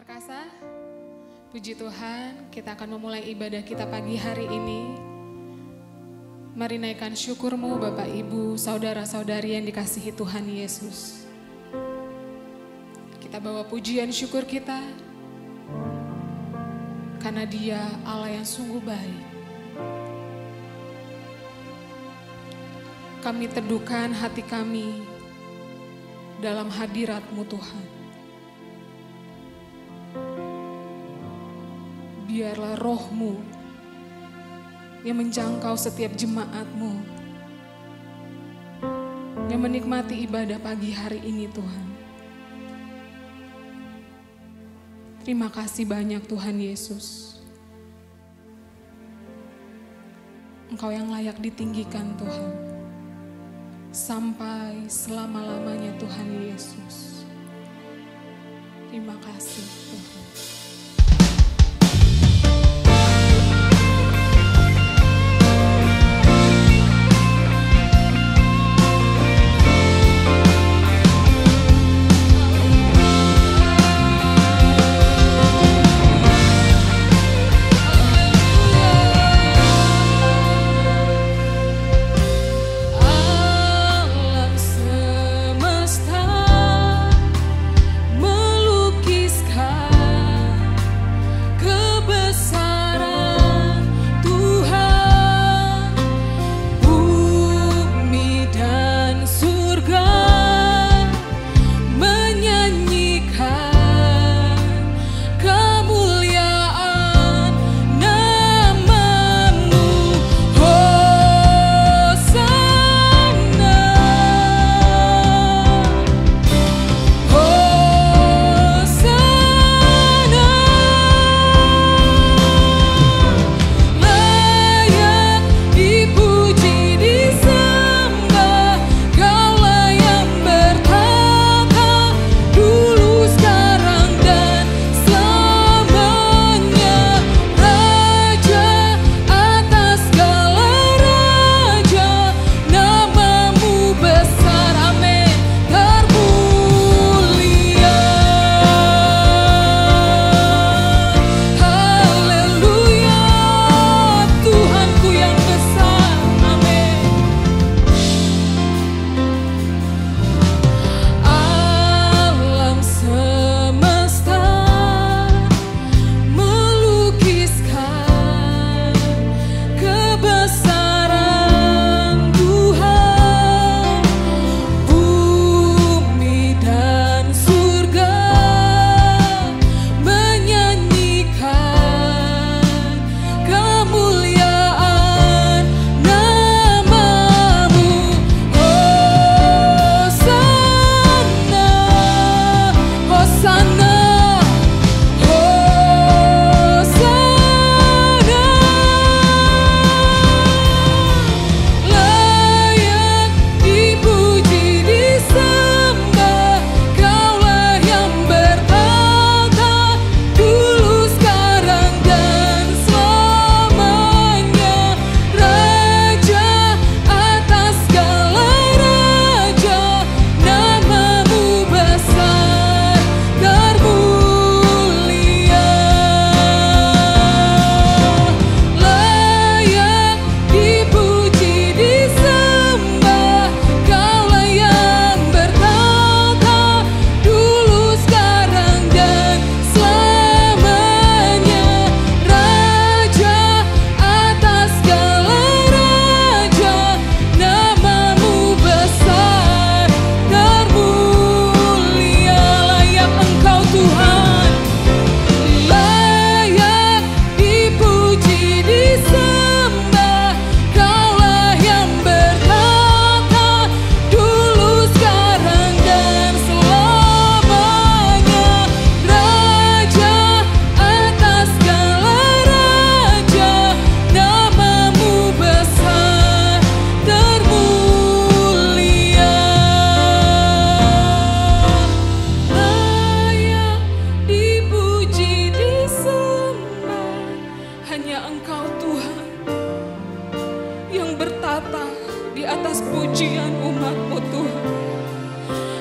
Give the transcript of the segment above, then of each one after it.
perkasa. Puji Tuhan, kita akan memulai ibadah kita pagi hari ini. Mari naikkan syukur-Mu Bapak Ibu, saudara-saudari yang dikasihi Tuhan Yesus. Kita bawa pujian syukur kita, karena Dia Allah yang sungguh baik. Kami teduhkan hati kami dalam hadirat-Mu Tuhan. Biarlah roh-Mu yang menjangkau setiap jemaat-Mu, yang menikmati ibadah pagi hari ini Tuhan. Terima kasih banyak Tuhan Yesus. Engkau yang layak ditinggikan Tuhan, sampai selama-lamanya Tuhan Yesus. Terima kasih Tuhan.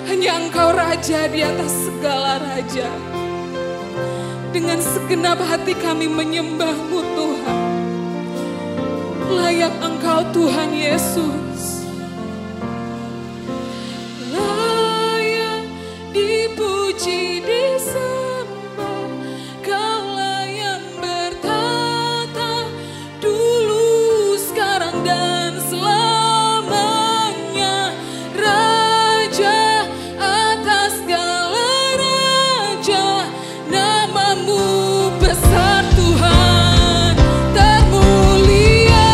Hanya Engkau Raja di atas segala raja. dengan segenap hati kami menyembah-Mu Tuhan. Layak Engkau Tuhan Yesus. Layak dipuji, disembah, Kaulah yang bertata dulu, sekarang dan selamanya. Raja atas segala raja, nama-Mu besar Tuhan, termulia.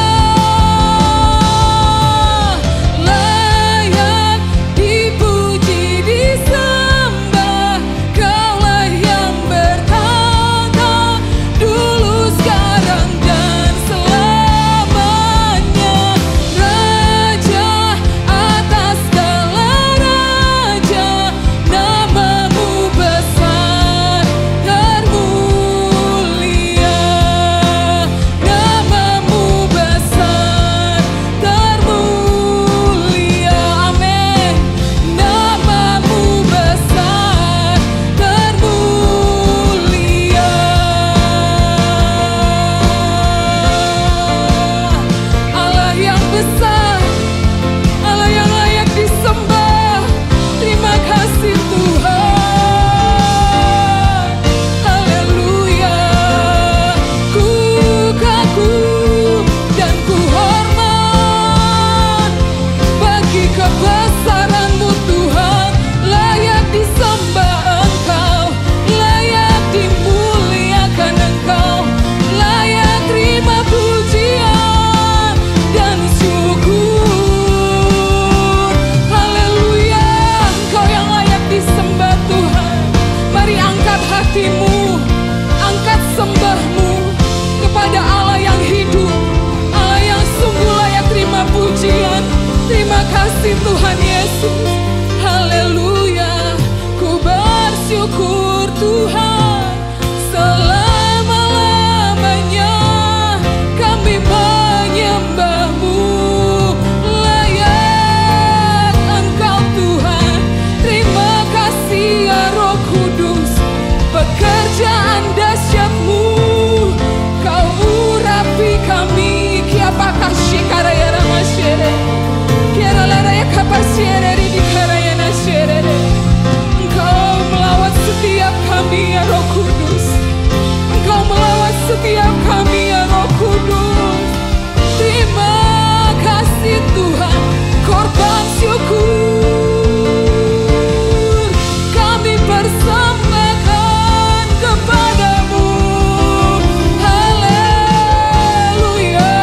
Layak dipuji, disembah, Kaulah yang bertata dulu, sekarang dan selamanya. Raja atas segala raja, nama-Mu besar, termulia. Nama-Mu besar, termulia. Amin. Nama-Mu besar, termulia. Allah yang besar, Allah yang layak disembah. Terima kasih Tuhan. Haleluya. Ku kagum dan ku hormat bagi kebesaran-Mu Tuhan. Layak disembah Engkau, layak dimuliakan Engkau, layak terima pujian dan syukur. Haleluya, Engkau yang layak disembah Tuhan. Mari angkat hatimu, angkat sembah-Mu kepada Allah yang hidup, Allah yang sungguh layak terima pujian. Terima kasih Tuhan Yesus. Haleluya, ku bersyukur Tuhan. Selama-lamanya kami menyembah-Mu. Layak Engkau Tuhan. Terima kasih ya Roh Kudus. Pekerjaan dahsyat-Mu, Kau urapi kami. Kiapakah shikaraya ramashere, kiaralaraya kapashere dikaraya nashere. Engkau melawat setiap kami ya Roh Kudus. Engkau melawat setiap kami ya Roh Kudus. Terima kasih Tuhan. Korban syukur kami persembahkan kepada-Mu. Haleluya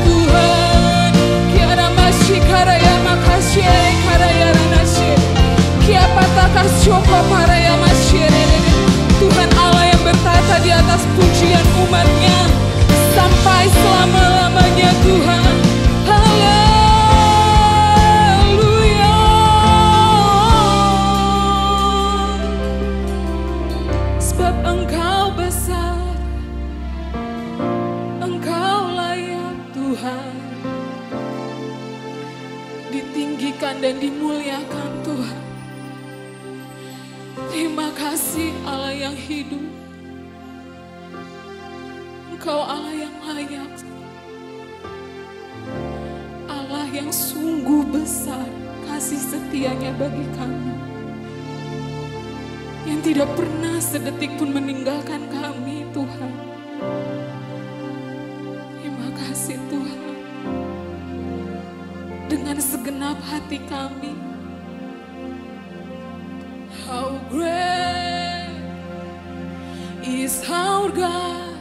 Tuhan. Kiara mashikaraya makasih karaya ranashe. Kiapataka syoko paraya mashere. Tuhan Allah yang bertata di atas pujian umat-Nya sampai selama-lamanya Tuhan. Haleluya. Sebab Engkau besar, Engkau layak Tuhan, ditinggikan dan dimuliakan Tuhan. Terima kasih Allah yang hidup. Engkau Allah yang layak, Allah yang sungguh besar kasih setia-Nya bagi kami, yang tidak pernah sedetik pun meninggalkan kami Tuhan. Terima kasih Tuhan. Dengan segenap hati kami, how great is our God.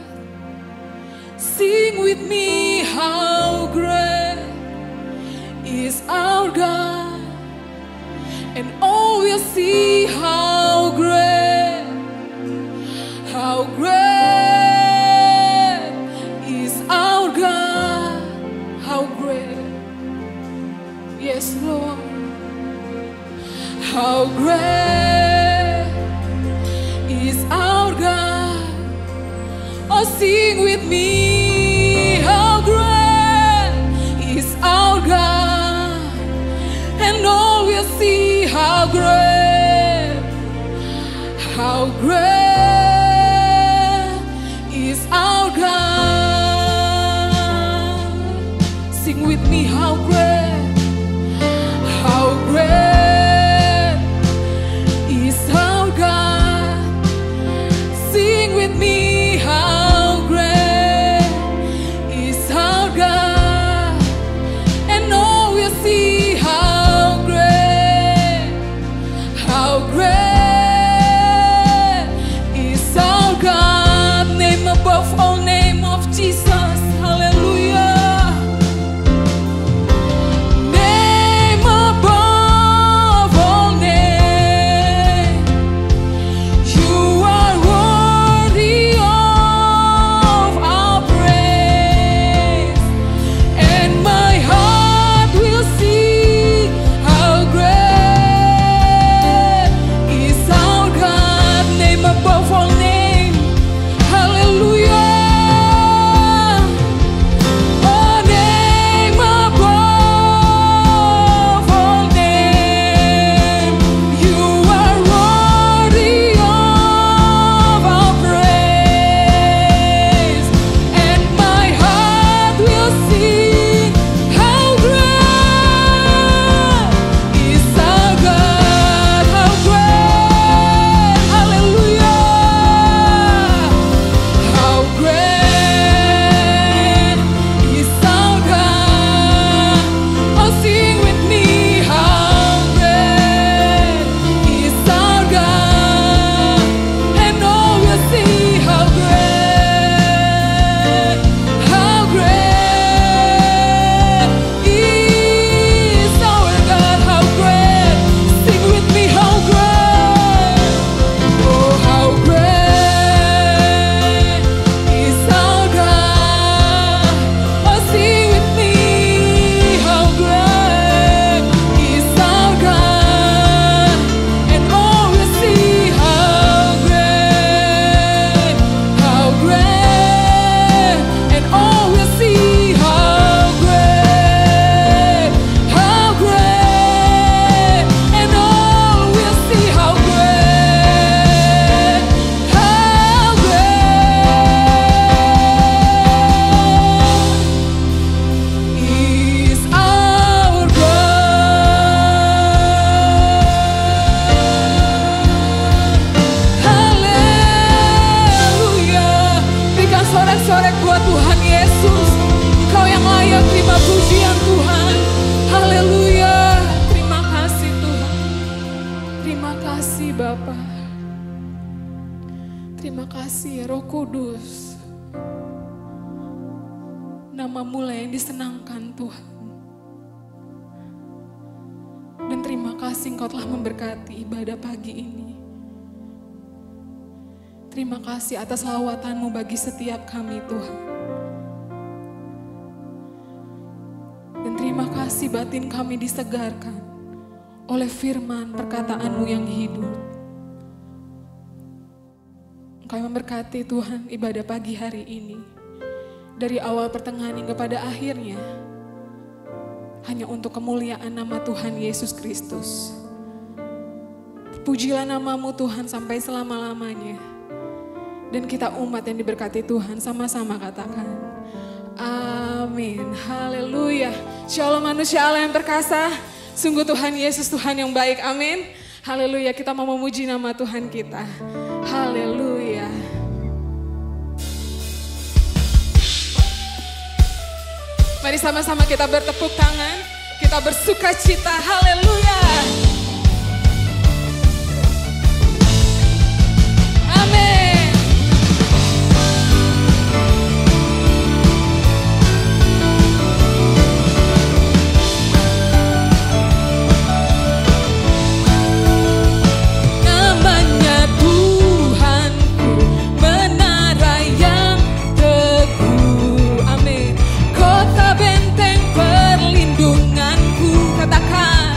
Sing with me, how great is our God. And all will see how great is our God. How great, yes Lord. How great is our God. Oh, sing with me, how great is our God. And all will see how great great is our God. Sing with me, how great is our God. Sing with me, how great is our God. And all will see how great is our God. Name above all name of Jesus. Hallelujah. Name above all name. You are worthy of our praise. And my heart will sing how great is our God. Name above all name. Hallelujah. Oh, name above all name. You are worthy of our praise. And my heart will sing how great is our God. How great. Hallelujah. How great is our God. Oh, sing with me. How great is our God. And all will see how great is our God. How great. Sing with me. How great. Oh, how great is our God. Oh, sing with me. How great is our God. And all will see how great. And all will see how great. And all will see how great. Is our God. Haleluya. Berikan sorak-sorak buat Tuhan Yesus. Engkau yang layak terima pujian Tuhan. Haleluya. Terima kasih Tuhan. Terima kasih Bapa. Terima kasih Roh Kudus. Namamu lah yang disenangkan Tuhan. Dan terima kasih Engkau telah memberkati ibadah pagi ini. Terima kasih atas lawatan-Mu bagi setiap kami Tuhan. Dan terima kasih batin kami disegarkan oleh firman perkataan-Mu yang hidup. Engkau yang memberkati Tuhan ibadah pagi hari ini. Dari awal pertengahan hingga pada akhirnya. Hanya untuk kemuliaan nama Tuhan Yesus Kristus. Pujilah namamu Tuhan sampai selama-lamanya. Dan kita umat yang diberkati Tuhan sama-sama katakan. Amin. Haleluya. Shalom manusia Allah yang perkasa. Sungguh Tuhan Yesus Tuhan yang baik. Amin. Haleluya. Kita mau memuji nama Tuhan kita. Haleluya. Mari sama-sama kita bertepuk tangan. Kita bersuka cita. Haleluya. Amin. Namanya Tuhanku, menara yang teguh. Amin. Kota benteng perlindunganku, katakan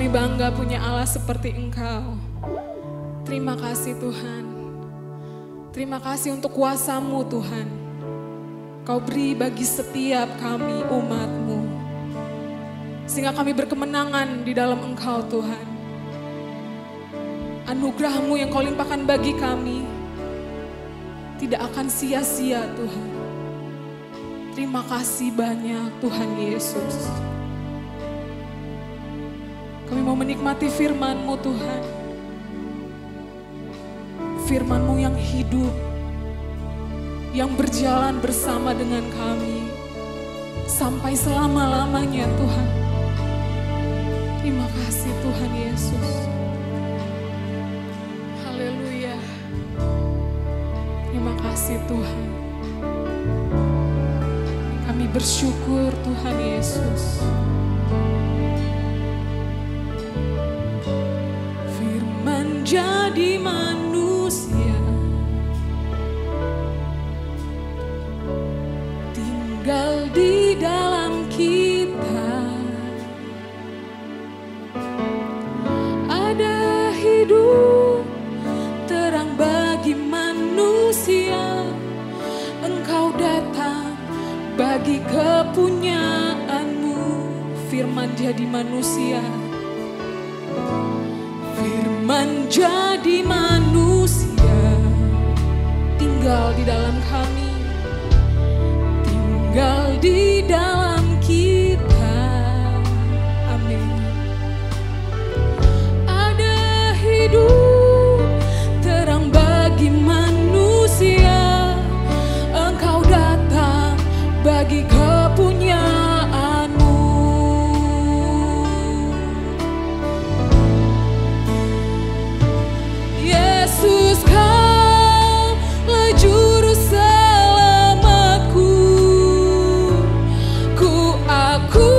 Kami bangga punya Allah seperti Engkau. Terima kasih Tuhan. Terima kasih untuk kuasa-Mu Tuhan. Kau beri bagi setiap kami umat-Mu. Sehingga kami berkemenangan di dalam Engkau Tuhan. Anugerah-Mu yang Kau limpahkan bagi kami tidak akan sia-sia Tuhan. Terima kasih banyak Tuhan Yesus. Kami mau menikmati firman-Mu Tuhan. Firman-Mu yang hidup, yang berjalan bersama dengan kami sampai selama-lamanya Tuhan. Terima kasih Tuhan Yesus. Haleluya. Terima kasih Tuhan. Kami bersyukur Tuhan Yesus. Firman jadi manusia, tinggal di dalam kita. Ada hidup terang bagi manusia. Engkau datang bagi kepunyaan-Mu. Firman jadi manusia. Firman jadi manusia, tinggal di dalam kami, tinggal di dalam kita. Amin. Ada hidup terang bagi manusia. Engkau datang bagi kepunyaan-Mu. Yesus, Kaulah juru selamatku. Ku akui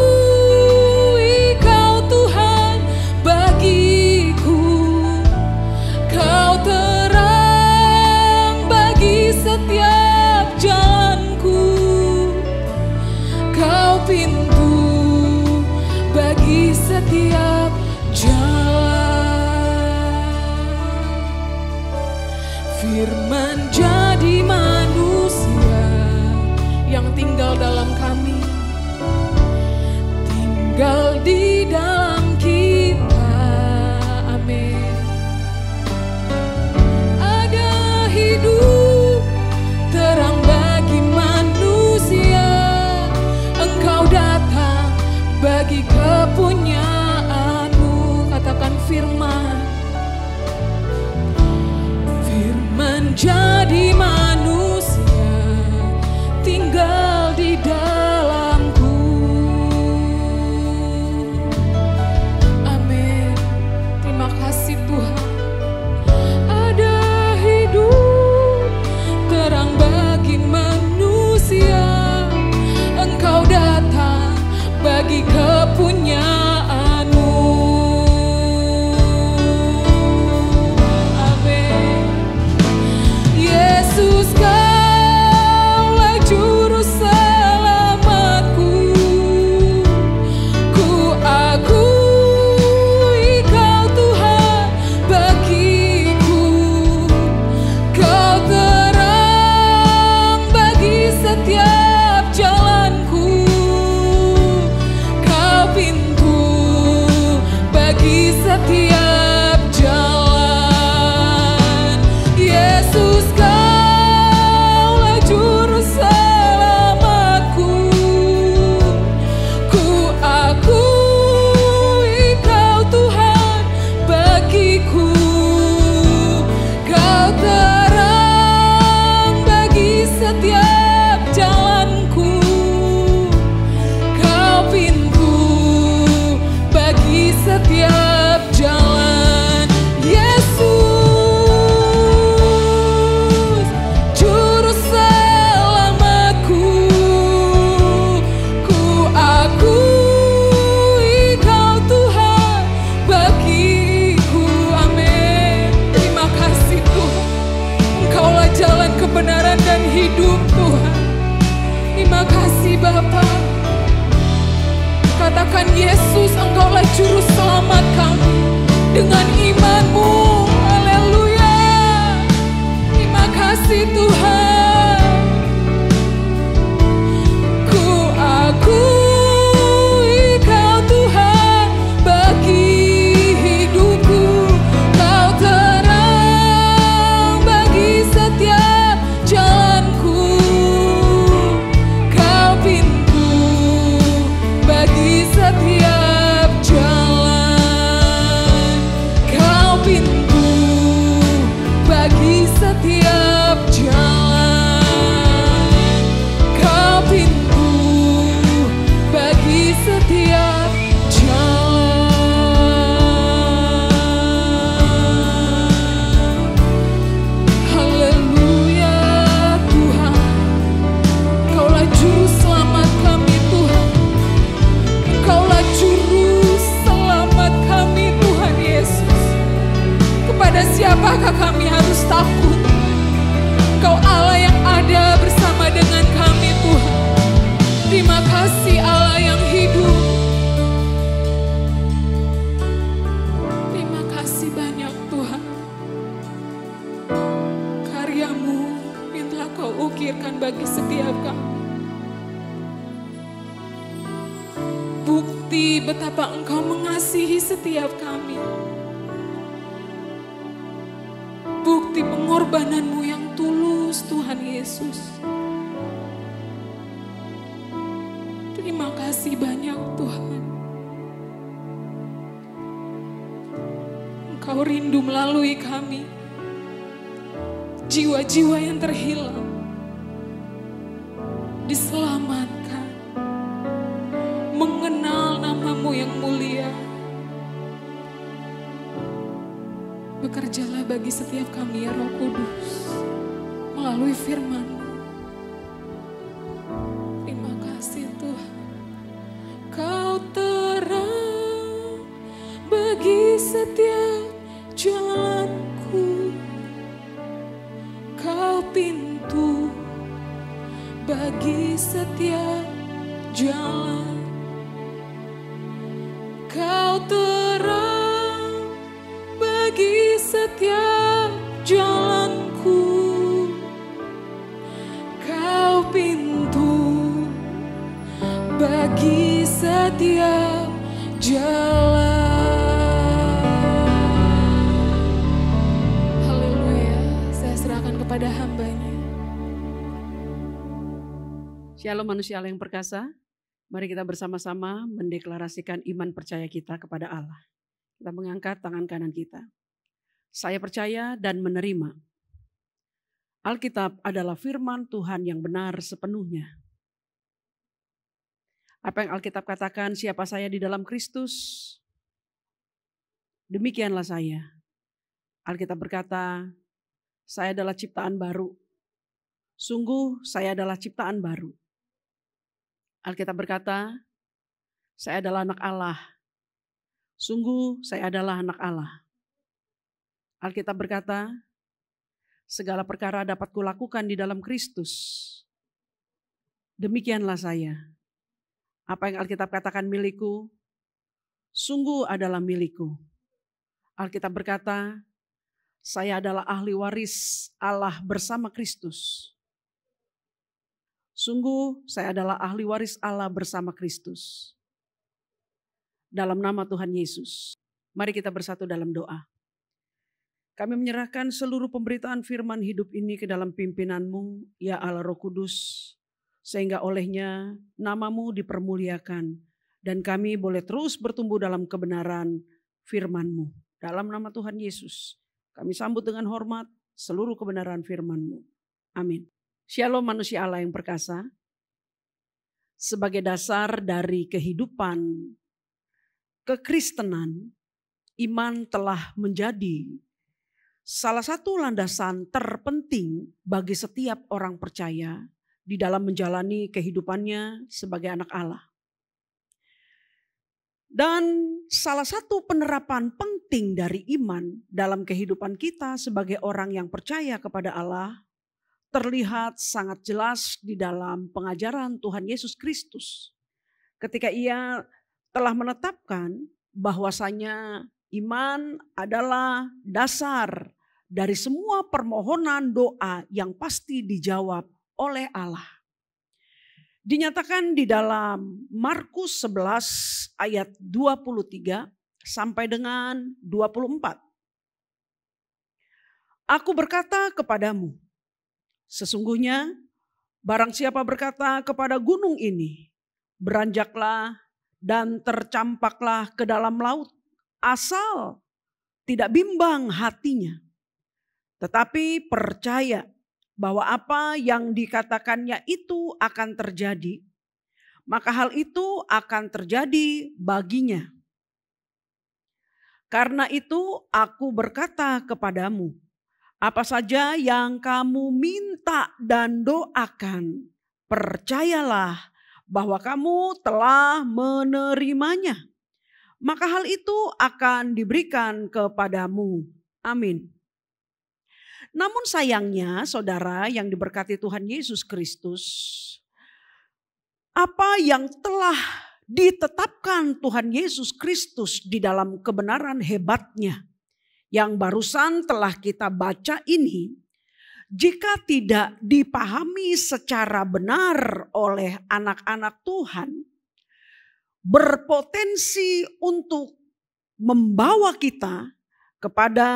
Kau Tuhan bagiku. Kau terang bagi setiap jalanku. Kau pintu bagi setiap jalan. Firman jadi manusia yang tinggal dalam kami, tinggal di dalam kita. Amin. Ada hidup terang bagi manusia. Engkau datang bagi kepunyaan-Mu. Katakan firman. Firman jadi manusia, tinggal di dalamku. Amin. Terima kasih Tuhan. Ada hidup terang bagi manusia. Engkau datang bagi kepunyaan-Mu. Amin. Yesus, Kaulah juru selamatku. Ku akui Kau Tuhan bagiku. Kau terang bagi setiap jalanku. Kau pintu bagi setiap jalan. Yesus, Kaulah juru selamatku. Ku akui Kau Tuhan bagiku. Kau terang bagi setiap jalanku. Kau pintu bagi setiap jalan. Yesus, juru selamatku. Ku akui Kau Tuhan bagiku. Amin. Terima kasih Tuhan. Engkaulah jalan kebenaran dan hidup Tuhan. Terima kasih Bapa. katakan, Yesus, Engkaulah juru selamat kami. Dengan imanmu, haleluya. Terima kasih Tuhan. Ku akui Kau Tuhan bagi hidupku. Kau terang bagi setiap jalanku. Kau pintu bagi setiap jalan. Kau pintu bagi setiap jalan. Kau pintu bagi setiap jalan. Haleluya Tuhan. Kaulah juru selamat kami Tuhan. Kaulah juru selamat kami Tuhan Yesus. Kepada siapakah kami harus takut? Kau Allah yang ada bersama dengan kami Tuhan. Terima kasih Allah yang hidup. Terima kasih banyak Tuhan. Karya-Mu yang telah Kau ukirkan bagi setiap kami. Bukti betapa Engkau mengasihi setiap kami. Bukti pengorbanan-Mu yang tulus Tuhan Yesus. Terima kasih banyak Tuhan. Engkau rindu melalui kami. Jiwa-jiwa yang terhilang diselamatkan. Mengenal nama-Mu yang mulia. Bekerjalah bagi setiap kami ya Roh Kudus. Melalui firman-Mu. Terima kasih Tuhan. Kau terang bagi setiap jalanku. Kau pintu bagi setiap jalan. Kau terang bagi setiap jalanku. Kau pintu bagi setiap jalan. Haleluya. Saya serahkan kepada hamba-Nya. Shalom manusia Allah yang perkasa. Mari kita bersama-sama mendeklarasikan iman percaya kita kepada Allah. Kita mengangkat tangan kanan kita. Saya percaya dan menerima. Alkitab adalah firman Tuhan yang benar sepenuhnya. Apa yang Alkitab katakan, siapa saya di dalam Kristus, demikianlah saya. Alkitab berkata, saya adalah ciptaan baru. Sungguh saya adalah ciptaan baru. Alkitab berkata, saya adalah anak Allah. Sungguh saya adalah anak Allah. Alkitab berkata, segala perkara dapat kulakukan di dalam Kristus. Demikianlah saya. Apa yang Alkitab katakan milikku, sungguh adalah milikku. Alkitab berkata, saya adalah ahli waris Allah bersama Kristus. Sungguh saya adalah ahli waris Allah bersama Kristus. Dalam nama Tuhan Yesus, mari kita bersatu dalam doa. Kami menyerahkan seluruh pemberitaan firman hidup ini ke dalam pimpinan-Mu, ya Allah Roh Kudus, sehingga olehnya nama-Mu dipermuliakan dan kami boleh terus bertumbuh dalam kebenaran firman-Mu. Dalam nama Tuhan Yesus, kami sambut dengan hormat seluruh kebenaran firman-Mu. Amin. Shalom manusia Allah yang perkasa. Sebagai dasar dari kehidupan kekristenan, iman telah menjadi salah satu landasan terpenting bagi setiap orang percaya di dalam menjalani kehidupannya sebagai anak Allah. Dan salah satu penerapan penting dari iman dalam kehidupan kita sebagai orang yang percaya kepada Allah terlihat sangat jelas di dalam pengajaran Tuhan Yesus Kristus. Ketika Ia telah menetapkan bahwasanya iman adalah dasar dari semua permohonan doa yang pasti dijawab oleh Allah. Dinyatakan di dalam Markus 11 ayat 23 sampai dengan 24. Aku berkata kepadamu, sesungguhnya barang siapa berkata kepada gunung ini, beranjaklah dan tercampaklah ke dalam laut, asal tidak bimbang hatinya, tetapi percaya bahwa apa yang dikatakannya itu akan terjadi, maka hal itu akan terjadi baginya. Karena itu aku berkata kepadamu, apa saja yang kamu minta dan doakan, percayalah bahwa kamu telah menerimanya, maka hal itu akan diberikan kepadamu. Amin. Namun sayangnya saudara yang diberkati Tuhan Yesus Kristus, apa yang telah ditetapkan Tuhan Yesus Kristus di dalam kebenaran hebatnya yang barusan telah kita baca ini, jika tidak dipahami secara benar oleh anak-anak Tuhan, berpotensi untuk membawa kita kepada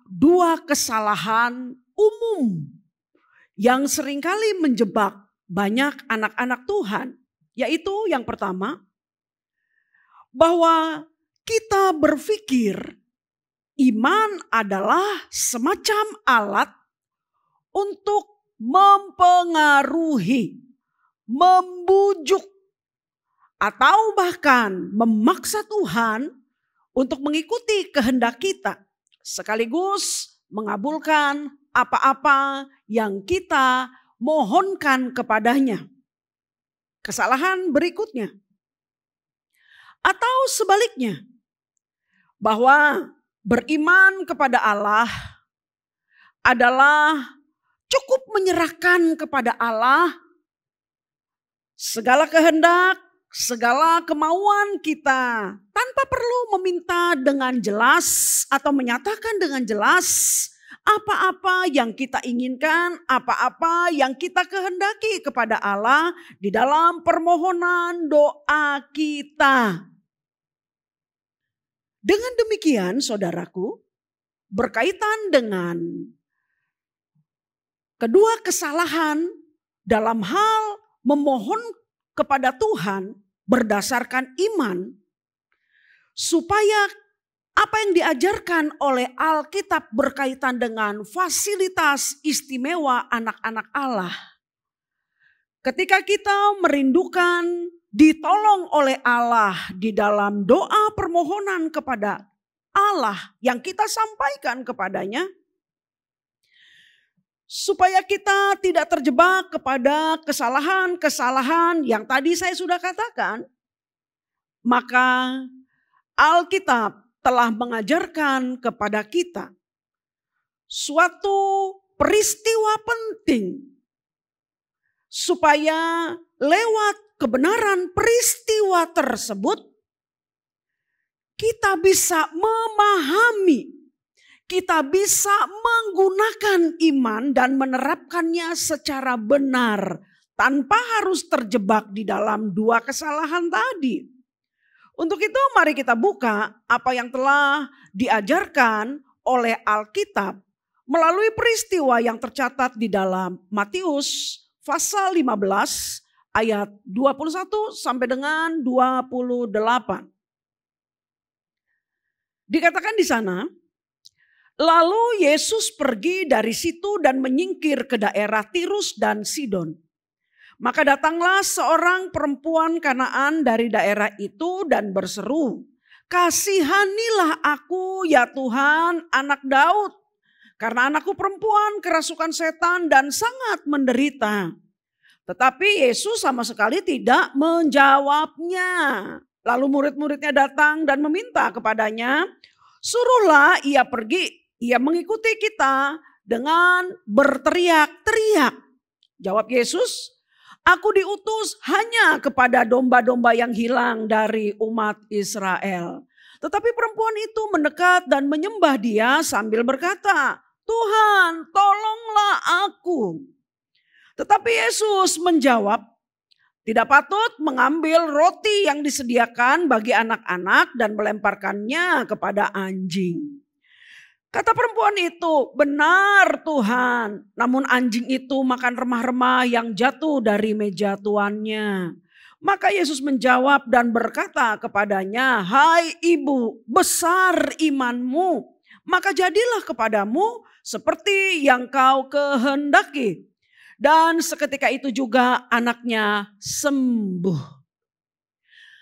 dua kesalahan umum yang seringkali menjebak banyak anak-anak Tuhan. Yaitu yang pertama, bahwa kita berpikir iman adalah semacam alat untuk mempengaruhi, membujuk, atau bahkan memaksa Tuhan untuk mengikuti kehendak kita, sekaligus mengabulkan apa-apa yang kita mohonkan kepadanya. Kesalahan berikutnya, atau sebaliknya, bahwa beriman kepada Allah adalah cukup menyerahkan kepada Allah segala kehendak, segala kemauan kita tanpa perlu meminta dengan jelas atau menyatakan dengan jelas apa-apa yang kita inginkan, apa-apa yang kita kehendaki kepada Allah di dalam permohonan doa kita. Dengan demikian saudaraku, berkaitan dengan kedua kesalahan dalam hal memohon kepada Tuhan berdasarkan iman, supaya apa yang diajarkan oleh Alkitab berkaitan dengan fasilitas istimewa anak-anak Allah. Ketika kita merindukan ditolong oleh Allah di dalam doa permohonan kepada Allah yang kita sampaikan kepadanya, supaya kita tidak terjebak kepada kesalahan-kesalahan yang tadi saya sudah katakan, maka Alkitab telah mengajarkan kepada kita suatu peristiwa penting, supaya lewat kebenaran peristiwa tersebut kita bisa memahami, kita bisa menggunakan iman dan menerapkannya secara benar tanpa harus terjebak di dalam dua kesalahan tadi. Untuk itu mari kita buka apa yang telah diajarkan oleh Alkitab melalui peristiwa yang tercatat di dalam Matius pasal 15 ayat 21 sampai dengan 28. Dikatakan di sana, lalu Yesus pergi dari situ dan menyingkir ke daerah Tirus dan Sidon. Maka datanglah seorang perempuan Kanaan dari daerah itu dan berseru, "Kasihanilah aku ya Tuhan, anak Daud, karena anakku perempuan kerasukan setan dan sangat menderita." Tetapi Yesus sama sekali tidak menjawabnya. Lalu murid-muridnya datang dan meminta kepadanya, "Suruhlah ia pergi, ia mengikuti kita dengan berteriak-teriak." Jawab Yesus, Aku diutus hanya kepada domba-domba yang hilang dari umat Israel. Tetapi perempuan itu mendekat dan menyembah dia sambil berkata, Tuhan, tolonglah aku. Tetapi Yesus menjawab, tidak patut mengambil roti yang disediakan bagi anak-anak dan melemparkannya kepada anjing. Kata perempuan itu, benar Tuhan, namun anjing itu makan remah-remah yang jatuh dari meja tuannya. Maka Yesus menjawab dan berkata kepadanya, hai ibu, besar imanmu, maka jadilah kepadamu seperti yang kau kehendaki. Dan seketika itu juga anaknya sembuh.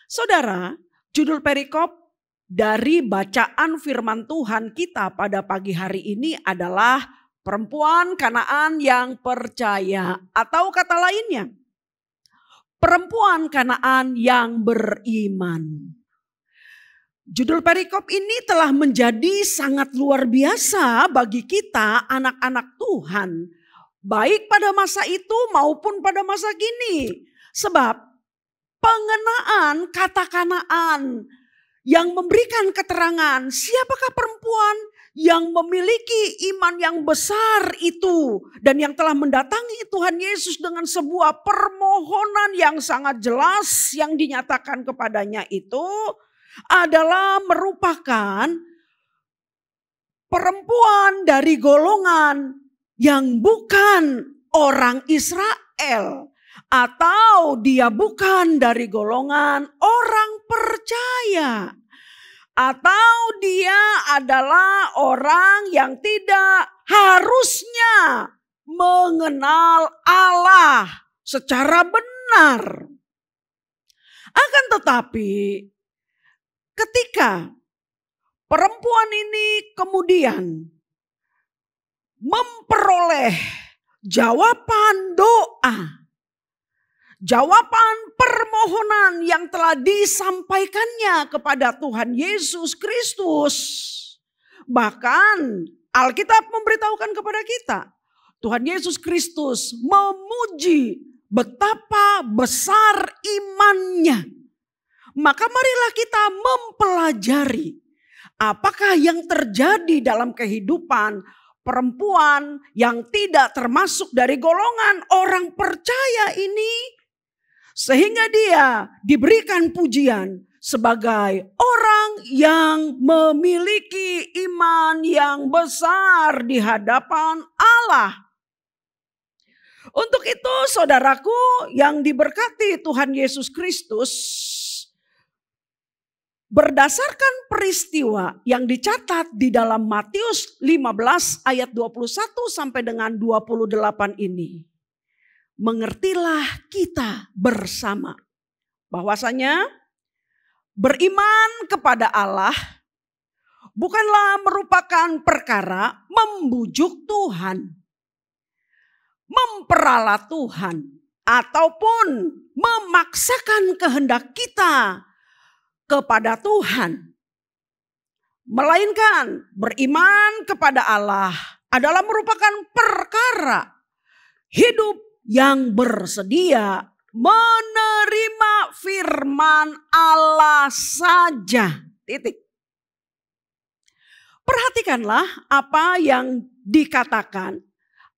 Saudara, judul perikop dari bacaan firman Tuhan kita pada pagi hari ini adalah perempuan Kanaan yang percaya, atau kata lainnya, perempuan Kanaan yang beriman. Judul perikop ini telah menjadi sangat luar biasa bagi kita anak-anak Tuhan, baik pada masa itu maupun pada masa kini. Sebab pengenaan kata Kanaan yang memberikan keterangan siapakah perempuan yang memiliki iman yang besar itu dan yang telah mendatangi Tuhan Yesus dengan sebuah permohonan yang sangat jelas yang dinyatakan kepadanya itu adalah merupakan perempuan dari golongan yang bukan orang Israel, atau dia bukan dari golongan orang percaya, atau dia adalah orang yang tidak harusnya mengenal Allah secara benar. Akan tetapi ketika perempuan ini kemudian memperoleh jawaban doa, jawaban permohonan yang telah disampaikannya kepada Tuhan Yesus Kristus. Bahkan Alkitab memberitahukan kepada kita, Tuhan Yesus Kristus memuji betapa besar imannya. Maka marilah kita mempelajari apakah yang terjadi dalam kehidupan perempuan yang tidak termasuk dari golongan orang percaya ini, sehingga dia diberikan pujian sebagai orang yang memiliki iman yang besar di hadapan Allah. Untuk itu saudaraku yang diberkati Tuhan Yesus Kristus, berdasarkan peristiwa yang dicatat di dalam Matius 15 ayat 21 sampai dengan 28 ini, mengertilah kita bersama bahwasanya beriman kepada Allah bukanlah merupakan perkara membujuk Tuhan, memperalat Tuhan, ataupun memaksakan kehendak kita kepada Tuhan. Melainkan beriman kepada Allah adalah merupakan perkara hidup yang bersedia menerima firman Allah saja. Titik. Perhatikanlah apa yang dikatakan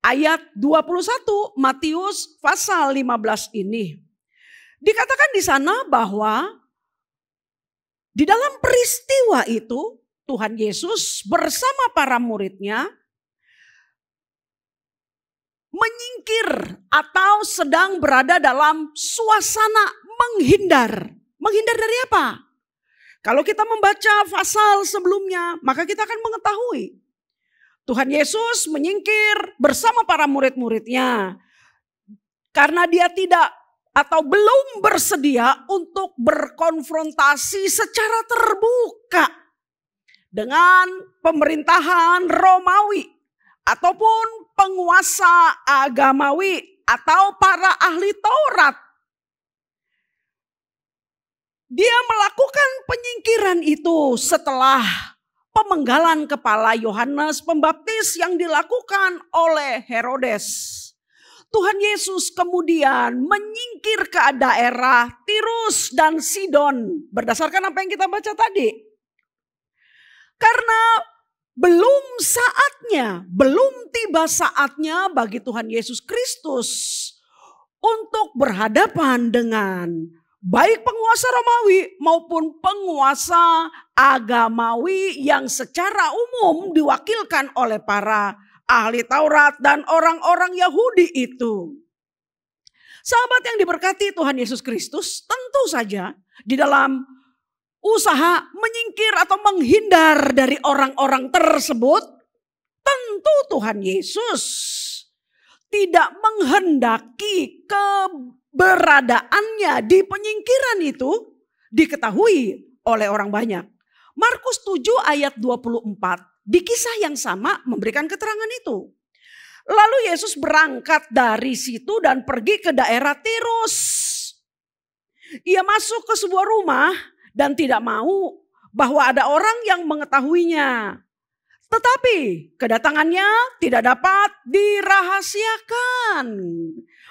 ayat 21 Matius pasal 15 ini. Dikatakan di sana bahwa di dalam peristiwa itu Tuhan Yesus bersama para muridnya menyingkir atau sedang berada dalam suasana menghindar. Menghindar dari apa? Kalau kita membaca pasal sebelumnya, maka kita akan mengetahui Tuhan Yesus menyingkir bersama para murid-muridnya karena dia tidak atau belum bersedia untuk berkonfrontasi secara terbuka dengan pemerintahan Romawi ataupun penguasa agamawi atau para ahli Taurat. Dia melakukan penyingkiran itu setelah pemenggalan kepala Yohanes Pembaptis yang dilakukan oleh Herodes. Tuhan Yesus kemudian menyingkir ke daerah Tirus dan Sidon. Berdasarkan apa yang kita baca tadi. Karena belum tiba saatnya bagi Tuhan Yesus Kristus untuk berhadapan dengan baik penguasa Romawi maupun penguasa agamawi yang secara umum diwakilkan oleh para ahli Taurat dan orang-orang Yahudi itu. Sahabat yang diberkati Tuhan Yesus Kristus, tentu saja di dalam usaha menyingkir atau menghindar dari orang-orang tersebut, tentu Tuhan Yesus tidak menghendaki keberadaannya di penyingkiran itu diketahui oleh orang banyak. Markus 7 ayat 24 di kisah yang sama memberikan keterangan itu. Lalu Yesus berangkat dari situ dan pergi ke daerah Tirus. Ia masuk ke sebuah rumah dan tidak mau bahwa ada orang yang mengetahuinya. Tetapi kedatangannya tidak dapat dirahasiakan.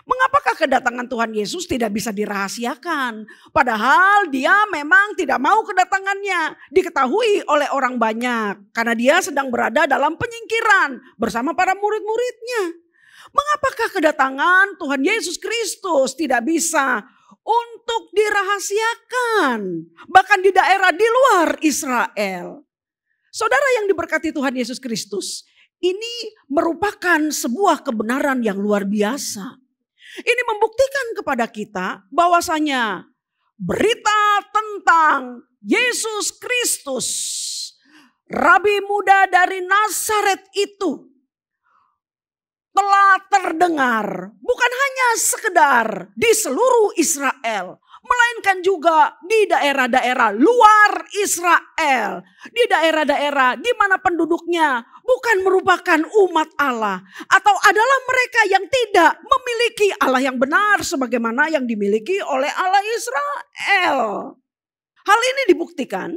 Mengapakah kedatangan Tuhan Yesus tidak bisa dirahasiakan? Padahal dia memang tidak mau kedatangannya diketahui oleh orang banyak. Karena dia sedang berada dalam penyingkiran bersama para murid-muridnya. Mengapakah kedatangan Tuhan Yesus Kristus tidak bisa untuk dirahasiakan? Bahkan di daerah di luar Israel. Saudara yang diberkati Tuhan Yesus Kristus, ini merupakan sebuah kebenaran yang luar biasa. Ini membuktikan kepada kita bahwasanya berita tentang Yesus Kristus, Rabi muda dari Nazaret itu telah terdengar bukan hanya sekedar di seluruh Israel, melainkan juga di daerah-daerah luar Israel. Di daerah-daerah di mana penduduknya bukan merupakan umat Allah. Atau adalah mereka yang tidak memiliki Allah yang benar sebagaimana yang dimiliki oleh Allah Israel. Hal ini dibuktikan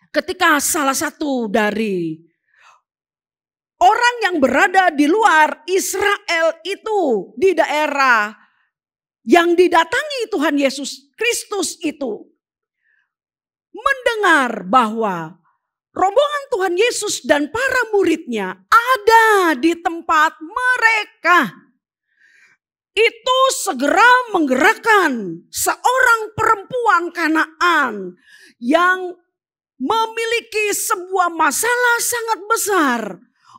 ketika salah satu dari orang yang berada di luar Israel itu di daerah yang didatangi Tuhan Yesus Kristus itu mendengar bahwa rombongan Tuhan Yesus dan para muridnya ada di tempat mereka. Itu segera menggerakkan seorang perempuan Kanaan yang memiliki sebuah masalah sangat besar.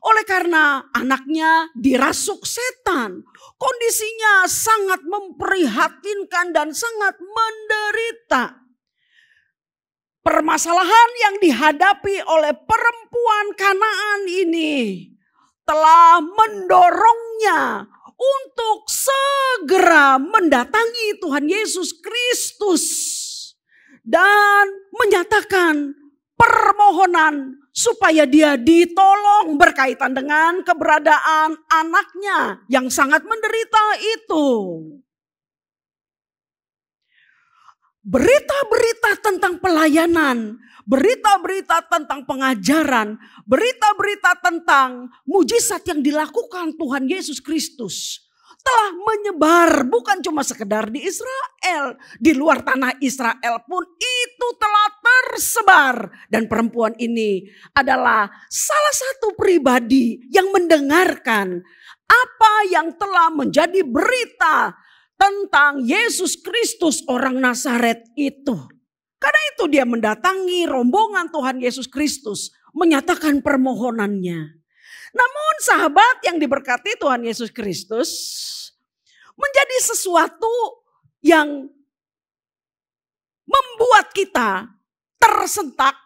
Oleh karena anaknya dirasuk setan. Kondisinya sangat memprihatinkan dan sangat menderita. Permasalahan yang dihadapi oleh perempuan Kanaan ini telah mendorongnya untuk segera mendatangi Tuhan Yesus Kristus dan menyatakan permohonan supaya dia ditolong berkaitan dengan keberadaan anaknya yang sangat menderita itu. Berita-berita tentang pelayanan, berita-berita tentang pengajaran, berita-berita tentang mujizat yang dilakukan Tuhan Yesus Kristus telah menyebar bukan cuma sekedar di Israel, di luar tanah Israel pun itu telah tersebar. Dan perempuan ini adalah salah satu pribadi yang mendengarkan apa yang telah menjadi berita tentang Yesus Kristus orang Nazaret itu. Karena itu dia mendatangi rombongan Tuhan Yesus Kristus, menyatakan permohonannya. Namun sahabat yang diberkati Tuhan Yesus Kristus, menjadi sesuatu yang membuat kita tersentak,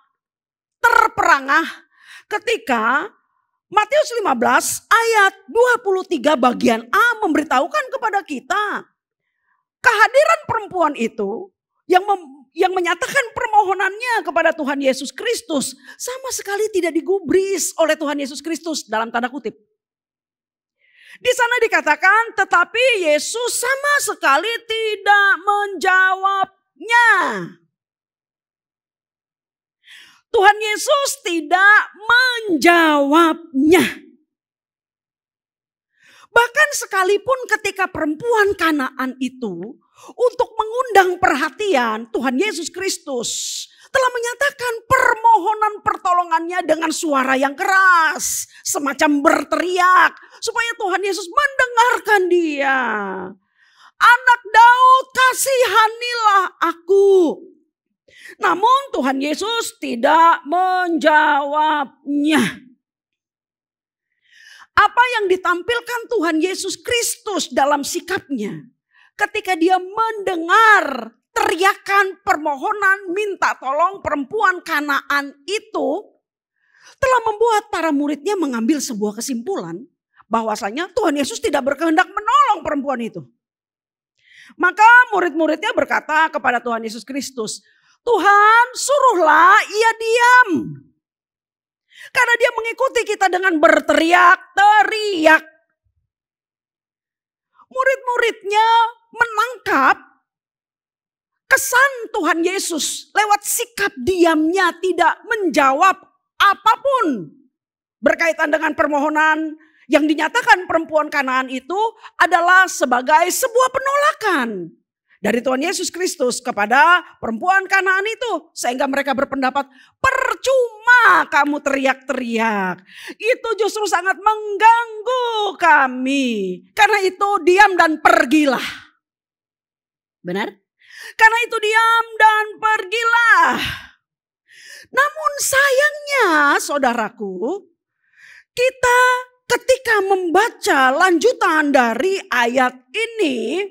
terperangah ketika Matius 15 ayat 23 bagian A memberitahukan kepada kita kehadiran perempuan itu yang menyatakan permohonannya kepada Tuhan Yesus Kristus sama sekali tidak digubris oleh Tuhan Yesus Kristus dalam tanda kutip. Di sana dikatakan tetapi Yesus sama sekali tidak menjawabnya. Tuhan Yesus tidak menjawabnya. Bahkan sekalipun ketika perempuan Kanaan itu untuk mengundang perhatian, Tuhan Yesus Kristus telah menyatakan permohonan pertolongannya dengan suara yang keras, semacam berteriak supaya Tuhan Yesus mendengarkan dia. Anak Daud, kasihanilah aku. Namun Tuhan Yesus tidak menjawabnya. Apa yang ditampilkan Tuhan Yesus Kristus dalam sikapnya ketika dia mendengar teriakan permohonan minta tolong perempuan Kanaan itu telah membuat para muridnya mengambil sebuah kesimpulan bahwasanya Tuhan Yesus tidak berkehendak menolong perempuan itu. Maka murid-muridnya berkata kepada Tuhan Yesus Kristus, Tuhan, suruhlah ia diam. Karena dia mengikuti kita dengan berteriak-teriak. Murid-muridnya menangkap kesan Tuhan Yesus lewat sikap diamnya, tidak menjawab apapun berkaitan dengan permohonan yang dinyatakan perempuan Kanaan itu adalah sebagai sebuah penolakan dari Tuhan Yesus Kristus kepada perempuan Kanaan itu. Sehingga mereka berpendapat percuma kamu teriak-teriak. Itu justru sangat mengganggu kami. Karena itu diam dan pergilah. Benar? Karena itu diam dan pergilah. Namun sayangnya saudaraku, kita ketika membaca lanjutan dari ayat ini,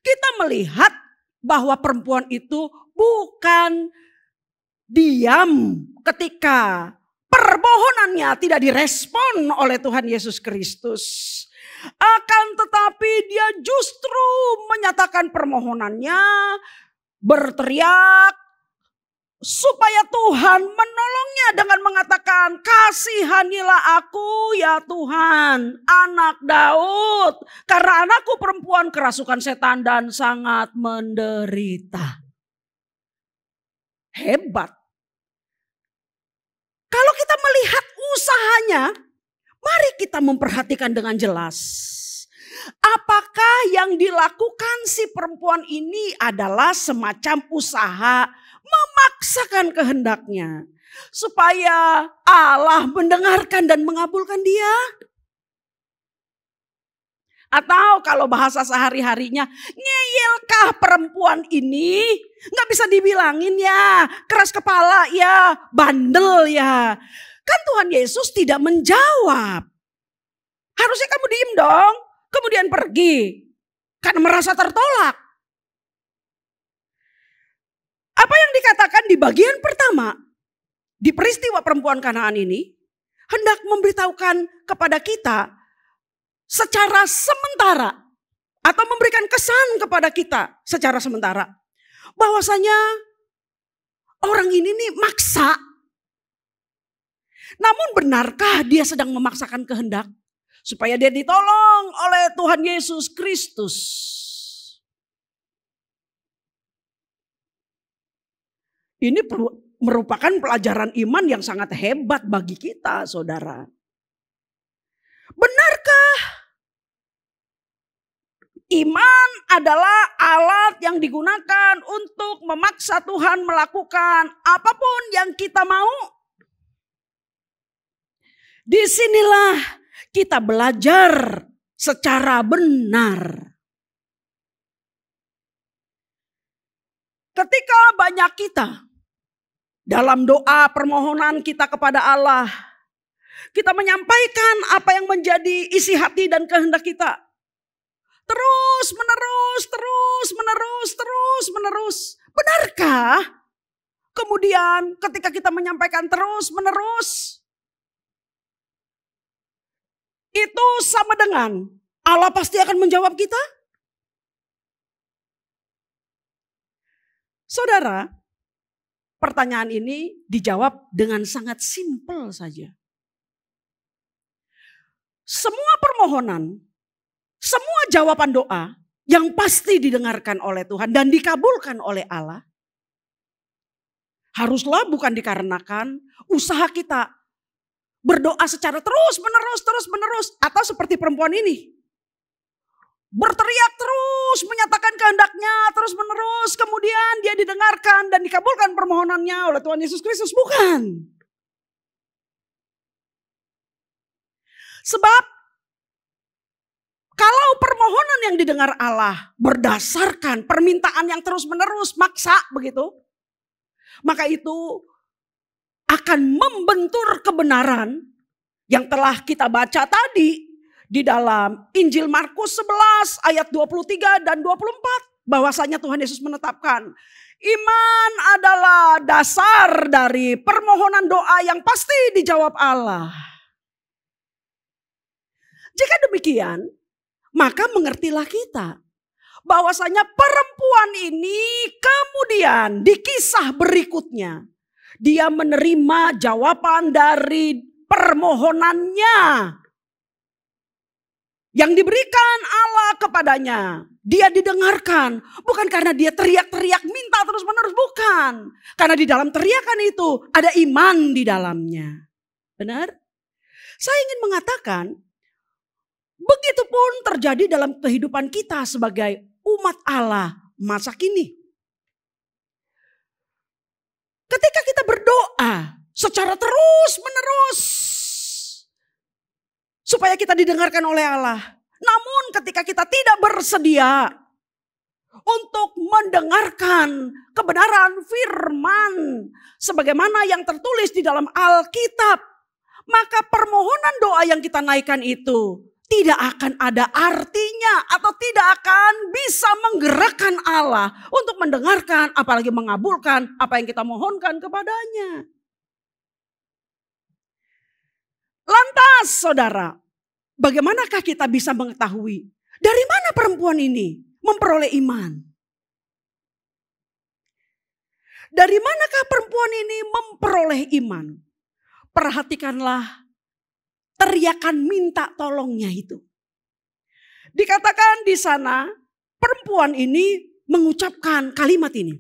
kita melihat bahwa perempuan itu bukan diam ketika permohonannya tidak direspon oleh Tuhan Yesus Kristus. Akan tetapi dia justru menyatakan permohonannya, berteriak supaya Tuhan menolongnya dengan mengatakan, kasihanilah aku ya Tuhan, anak Daud, karena anakku perempuan kerasukan setan dan sangat menderita. Hebat. Kalau kita melihat usahanya, mari kita memperhatikan dengan jelas. Apakah yang dilakukan si perempuan ini adalah semacam usaha memaksakan kehendaknya supaya Allah mendengarkan dan mengabulkan dia? Atau kalau bahasa sehari-harinya, ngeyelkah perempuan ini? Nggak bisa dibilangin ya, keras kepala ya, bandel ya. Kan Tuhan Yesus tidak menjawab. Harusnya kamu diem dong, kemudian pergi. Karena merasa tertolak. Apa yang dikatakan di bagian pertama, di peristiwa perempuan Kanaan ini, hendak memberitahukan kepada kita secara sementara, atau memberikan kesan kepada kita secara sementara, bahwasanya orang ini nih maksa. Namun benarkah dia sedang memaksakan kehendak supaya dia ditolong oleh Tuhan Yesus Kristus? Ini merupakan pelajaran iman yang sangat hebat bagi kita, saudara. Benarkah iman adalah alat yang digunakan untuk memaksa Tuhan melakukan apapun yang kita mau? Disinilah kita belajar secara benar. Ketika banyak kita dalam doa permohonan kita kepada Allah, kita menyampaikan apa yang menjadi isi hati dan kehendak kita. Terus menerus. Benarkah? Kemudian ketika kita menyampaikan terus menerus, itu sama dengan Allah pasti akan menjawab kita? Saudara, pertanyaan ini dijawab dengan sangat simpel saja. Semua permohonan, semua jawaban doa yang pasti didengarkan oleh Tuhan dan dikabulkan oleh Allah, haruslah bukan dikarenakan usaha kita berdoa secara terus menerus, atau seperti perempuan ini, berteriak terus, menyatakan kehendaknya terus menerus, kemudian dia didengarkan dan dikabulkan permohonannya oleh Tuhan Yesus Kristus? Bukan. Sebab kalau permohonan yang didengar Allah berdasarkan permintaan yang terus menerus, maksa begitu, maka itu akan membentur kebenaran yang telah kita baca tadi di dalam Injil Markus 11 ayat 23 dan 24. Bahwasanya Tuhan Yesus menetapkan iman adalah dasar dari permohonan doa yang pasti dijawab Allah. Jika demikian, maka mengertilah kita bahwasanya perempuan ini kemudian di kisah berikutnya dia menerima jawaban dari permohonannya yang diberikan Allah kepadanya. Dia didengarkan bukan karena dia teriak-teriak minta terus-menerus, bukan. Karena di dalam teriakan itu ada iman di dalamnya. Benar? Saya ingin mengatakan, begitupun terjadi dalam kehidupan kita sebagai umat Allah masa kini. Ketika kita berdoa secara terus-menerus supaya kita didengarkan oleh Allah. Namun ketika kita tidak bersedia untuk mendengarkan kebenaran firman sebagaimana yang tertulis di dalam Alkitab, maka permohonan doa yang kita naikkan itu tidak akan ada artinya atau tidak akan bisa menggerakkan Allah untuk mendengarkan apalagi mengabulkan apa yang kita mohonkan kepadanya. Lantas saudara, bagaimanakah kita bisa mengetahui dari mana perempuan ini memperoleh iman? Dari manakah perempuan ini memperoleh iman? Perhatikanlah teriakan minta tolongnya itu. Dikatakan di sana perempuan ini mengucapkan kalimat ini.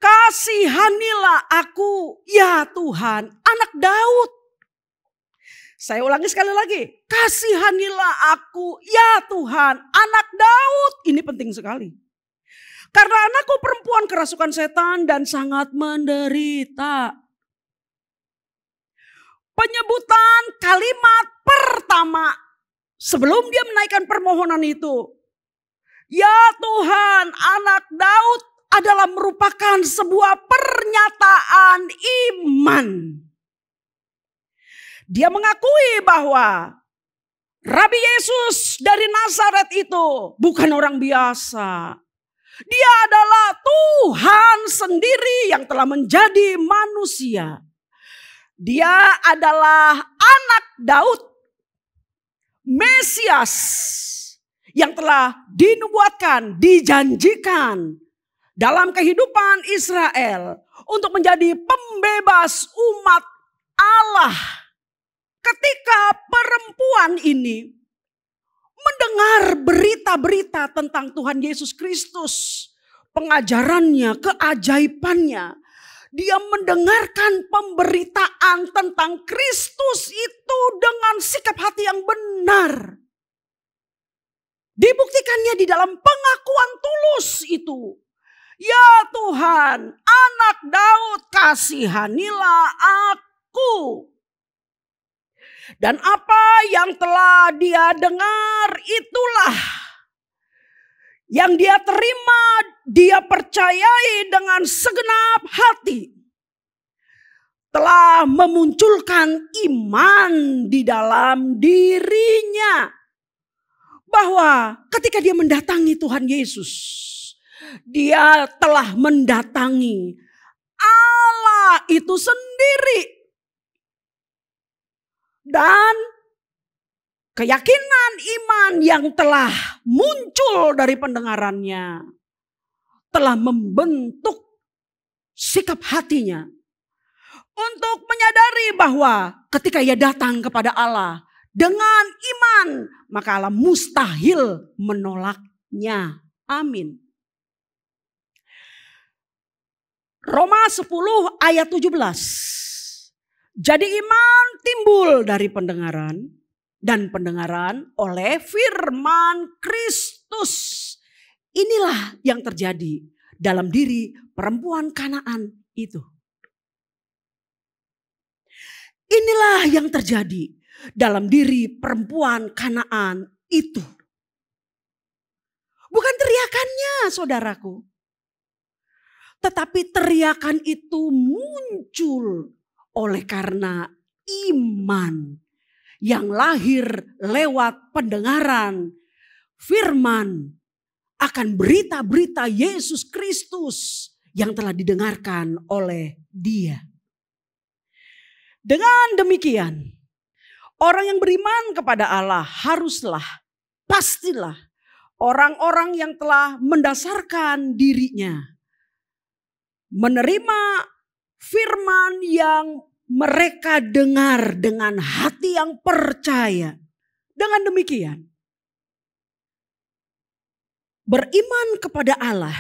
Kasihanilah aku ya Tuhan, anak Daud. Saya ulangi sekali lagi. Kasihanilah aku ya Tuhan, anak Daud. Ini penting sekali. Karena anakku perempuan kerasukan setan dan sangat menderita. Penyebutan kalimat pertama sebelum dia menaikkan permohonan itu. Ya Tuhan, anak Daud adalah merupakan sebuah pernyataan iman. Dia mengakui bahwa Rabi Yesus dari Nazaret itu bukan orang biasa. Dia adalah Tuhan sendiri yang telah menjadi manusia. Dia adalah anak Daud, Mesias yang telah dinubuatkan, dijanjikan dalam kehidupan Israel untuk menjadi pembebas umat Allah. Ketika perempuan ini mendengar berita-berita tentang Tuhan Yesus Kristus, pengajarannya, keajaibannya, dia mendengarkan pemberitaan tentang Kristus itu dengan sikap hati yang benar. Dibuktikannya di dalam pengakuan tulus itu. Ya Tuhan, anak Daud, kasihanilah aku. Dan apa yang telah dia dengar itulah yang dia terima, dia percayai dengan segenap hati. Telah memunculkan iman di dalam dirinya. Bahwa ketika dia mendatangi Tuhan Yesus, dia telah mendatangi Allah itu sendiri. Dan keyakinan iman yang telah muncul dari pendengarannya telah membentuk sikap hatinya untuk menyadari bahwa ketika ia datang kepada Allah dengan iman, maka Allah mustahil menolaknya. Amin. Roma 10 ayat 17. Jadi iman timbul dari pendengaran, dan pendengaran oleh firman Kristus. Inilah yang terjadi dalam diri perempuan Kanaan itu. Inilah yang terjadi dalam diri perempuan Kanaan itu. Bukan teriakannya, saudaraku. Tetapi teriakan itu muncul oleh karena iman yang lahir lewat pendengaran firman akan berita-berita Yesus Kristus yang telah didengarkan oleh dia. Dengan demikian, orang yang beriman kepada Allah haruslah, pastilah orang-orang yang telah mendasarkan dirinya menerima firman yang mereka dengar dengan hati yang percaya. Dengan demikian, beriman kepada Allah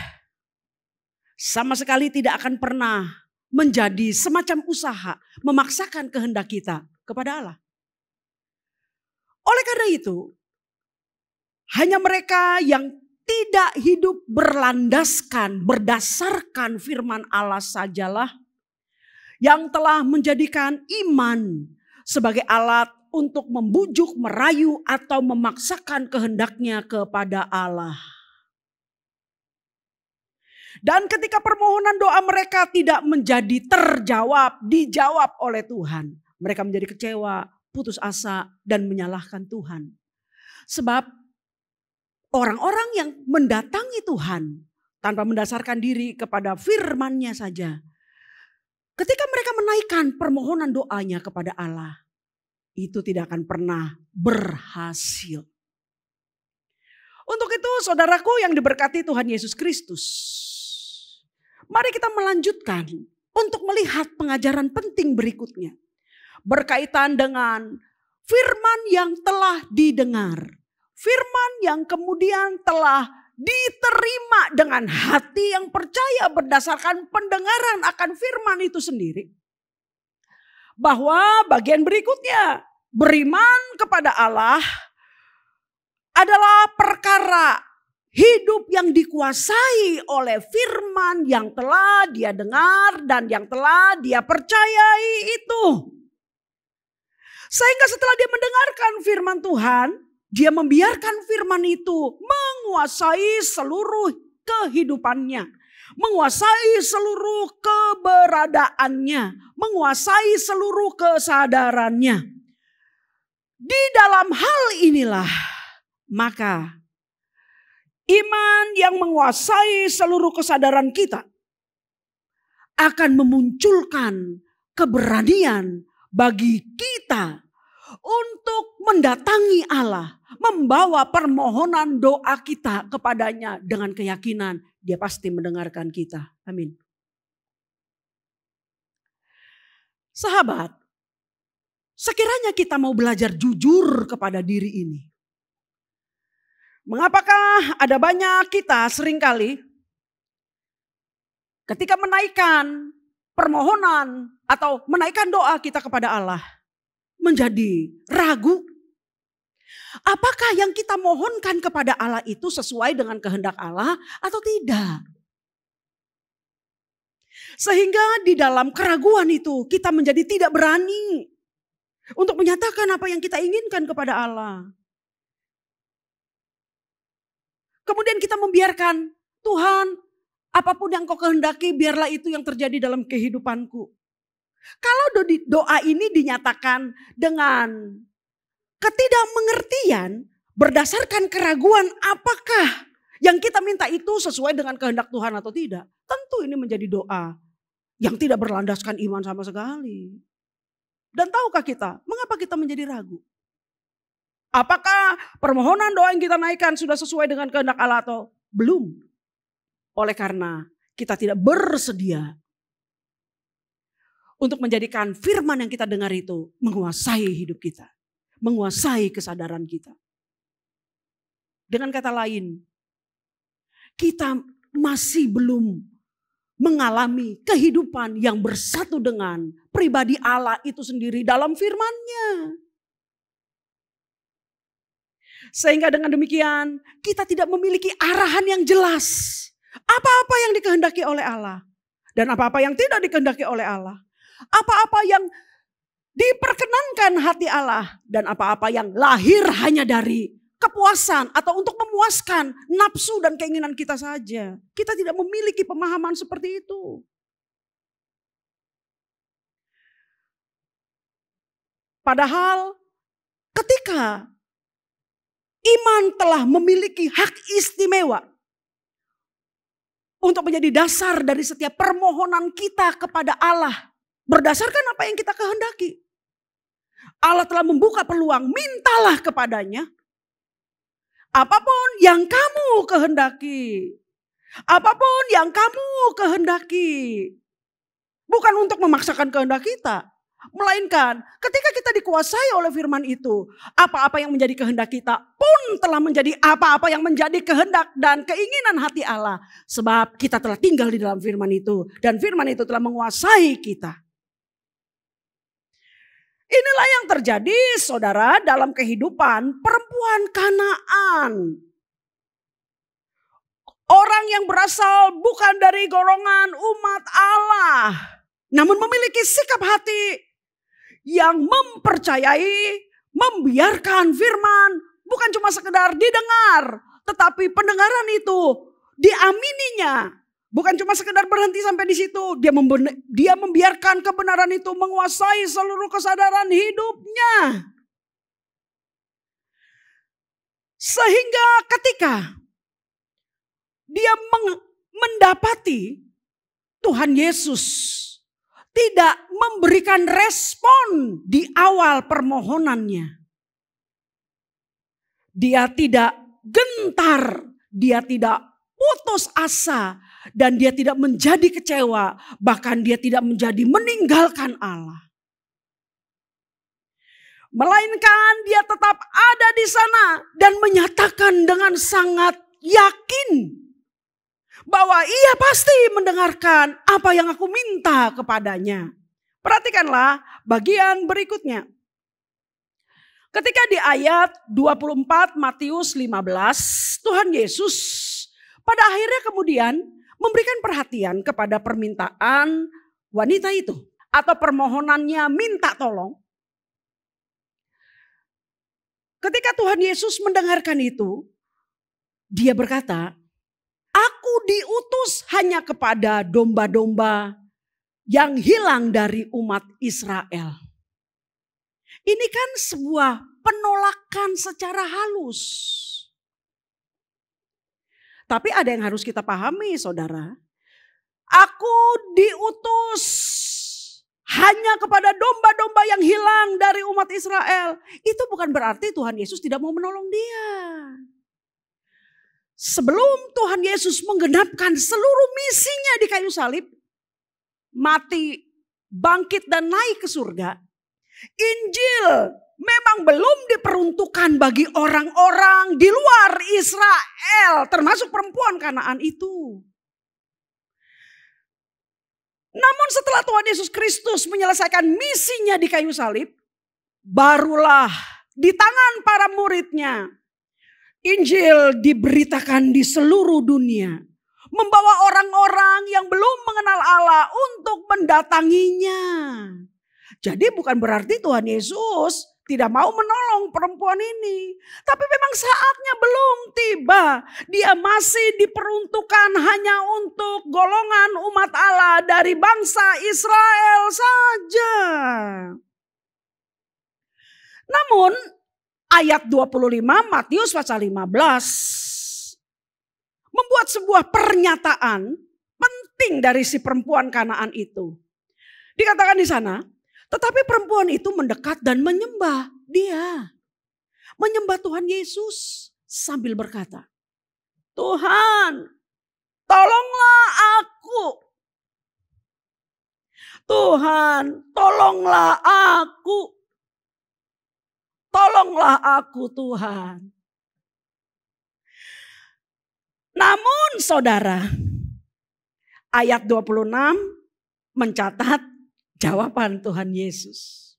sama sekali tidak akan pernah menjadi semacam usaha memaksakan kehendak kita kepada Allah. Oleh karena itu, hanya mereka yang tidak hidup berlandaskan, berdasarkan firman Allah sajalah yang telah menjadikan iman sebagai alat untuk membujuk, merayu, atau memaksakan kehendaknya kepada Allah. Dan ketika permohonan doa mereka tidak menjadi terjawab, dijawab oleh Tuhan, mereka menjadi kecewa, putus asa, dan menyalahkan Tuhan. Sebab orang-orang yang mendatangi Tuhan tanpa mendasarkan diri kepada firman-Nya saja, ketika mereka menaikkan permohonan doanya kepada Allah, itu tidak akan pernah berhasil. Untuk itu saudaraku yang diberkati Tuhan Yesus Kristus, mari kita melanjutkan untuk melihat pengajaran penting berikutnya. Berkaitan dengan firman yang telah didengar. Firman yang kemudian telah diterima dengan hati yang percaya berdasarkan pendengaran akan firman itu sendiri. Bahwa bagian berikutnya, beriman kepada Allah adalah perkara hidup yang dikuasai oleh firman yang telah dia dengar dan yang telah dia percayai itu. Sehingga setelah dia mendengarkan firman Tuhan, dia membiarkan firman itu menguasai seluruh kehidupannya. Menguasai seluruh keberadaannya. Menguasai seluruh kesadarannya. Di dalam hal inilah maka iman yang menguasai seluruh kesadaran kita akan memunculkan keberanian bagi kita untuk mendatangi Allah, membawa permohonan doa kita kepadanya dengan keyakinan dia pasti mendengarkan kita. Amin. Sahabat, sekiranya kita mau belajar jujur kepada diri ini. Mengapakah ada banyak kita seringkali ketika menaikkan permohonan atau menaikkan doa kita kepada Allah menjadi ragu? Apakah yang kita mohonkan kepada Allah itu sesuai dengan kehendak Allah atau tidak? Sehingga di dalam keraguan itu kita menjadi tidak berani untuk menyatakan apa yang kita inginkan kepada Allah. Kemudian kita membiarkan, Tuhan, apapun yang kau kehendaki biarlah itu yang terjadi dalam kehidupanku. Kalau doa ini dinyatakan dengan ketidakmengertian berdasarkan keraguan apakah yang kita minta itu sesuai dengan kehendak Tuhan atau tidak. Tentu ini menjadi doa yang tidak berlandaskan iman sama sekali. Dan tahukah kita mengapa kita menjadi ragu? Apakah permohonan doa yang kita naikkan sudah sesuai dengan kehendak Allah atau belum? Oleh karena kita tidak bersedia untuk menjadikan firman yang kita dengar itu menguasai hidup kita. Menguasai kesadaran kita. Dengan kata lain, kita masih belum mengalami kehidupan yang bersatu dengan pribadi Allah itu sendiri dalam firman-Nya. Sehingga dengan demikian kita tidak memiliki arahan yang jelas. Apa-apa yang dikehendaki oleh Allah dan apa-apa yang tidak dikehendaki oleh Allah. Apa-apa yang diperkenankan hati Allah dan apa-apa yang lahir hanya dari kepuasan atau untuk memuaskan nafsu dan keinginan kita saja. Kita tidak memiliki pemahaman seperti itu. Padahal ketika iman telah memiliki hak istimewa untuk menjadi dasar dari setiap permohonan kita kepada Allah, berdasarkan apa yang kita kehendaki. Allah telah membuka peluang, mintalah kepadanya. Apapun yang kamu kehendaki. Apapun yang kamu kehendaki. Bukan untuk memaksakan kehendak kita. Melainkan ketika kita dikuasai oleh firman itu. Apa-apa yang menjadi kehendak kita pun telah menjadi apa-apa yang menjadi kehendak dan keinginan hati Allah. Sebab kita telah tinggal di dalam firman itu. Dan firman itu telah menguasai kita. Inilah yang terjadi saudara dalam kehidupan perempuan Kanaan. Orang yang berasal bukan dari golongan umat Allah. Namun memiliki sikap hati yang mempercayai, membiarkan firman. Bukan cuma sekedar didengar. Tetapi pendengaran itu diamininya. Bukan cuma sekedar berhenti sampai di situ. Dia membiarkan kebenaran itu menguasai seluruh kesadaran hidupnya. Sehingga ketika dia mendapati Tuhan Yesus tidak memberikan respon di awal permohonannya. Dia tidak gentar, dia tidak putus asa. Dan dia tidak menjadi kecewa, bahkan dia tidak menjadi meninggalkan Allah. Melainkan dia tetap ada di sana dan menyatakan dengan sangat yakin bahwa ia pasti mendengarkan apa yang aku minta kepadanya. Perhatikanlah bagian berikutnya. Ketika di ayat 24 Matius 15, Tuhan Yesus pada akhirnya kemudian memberikan perhatian kepada permintaan wanita itu. Atau permohonannya minta tolong. Ketika Tuhan Yesus mendengarkan itu. Dia berkata, aku diutus hanya kepada domba-domba yang hilang dari umat Israel. Ini kan sebuah penolakan secara halus. Tapi ada yang harus kita pahami saudara. Aku diutus hanya kepada domba-domba yang hilang dari umat Israel. Itu bukan berarti Tuhan Yesus tidak mau menolong dia. Sebelum Tuhan Yesus menggenapkan seluruh misinya di kayu salib. Mati, bangkit dan naik ke surga. Injil memang belum diperuntukkan bagi orang-orang di luar Israel. Termasuk perempuan Kanaan itu. Namun setelah Tuhan Yesus Kristus menyelesaikan misinya di kayu salib. Barulah di tangan para muridnya. Injil diberitakan di seluruh dunia. Membawa orang-orang yang belum mengenal Allah untuk mendatanginya. Jadi bukan berarti Tuhan Yesus tidak mau menolong perempuan ini. Tapi memang saatnya belum tiba. Dia masih diperuntukkan hanya untuk golongan umat Allah dari bangsa Israel saja. Namun ayat 25 Matius pasal 15 membuat sebuah pernyataan penting dari si perempuan Kanaan itu. Dikatakan di sana, tetapi perempuan itu mendekat dan menyembah dia. Menyembah Tuhan Yesus sambil berkata, Tuhan, tolonglah aku. Tuhan, tolonglah aku. Tolonglah aku Tuhan. Namun saudara, ayat 26 mencatat jawaban Tuhan Yesus.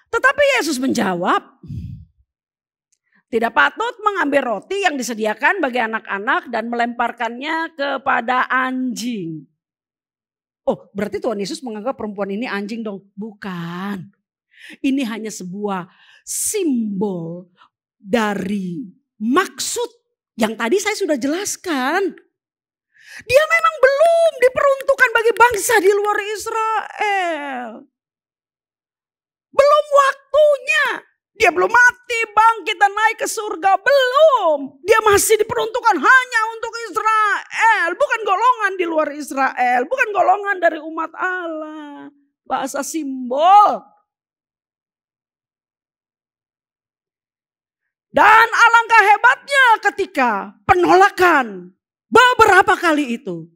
Tetapi Yesus menjawab, tidak patut mengambil roti yang disediakan bagi anak-anak dan melemparkannya kepada anjing. Oh, berarti Tuhan Yesus menganggap perempuan ini anjing dong? Bukan. Ini hanya sebuah simbol dari maksud yang tadi saya sudah jelaskan. Dia memang belum diperuntukkan bagi bangsa di luar Israel. Belum waktunya. Dia belum mati, bangkit dan naik ke surga. Belum. Dia masih diperuntukkan hanya untuk Israel. Bukan golongan di luar Israel. Bukan golongan dari umat Allah. Bahasa simbol. Dan alangkah hebatnya ketika penolakan beberapa kali itu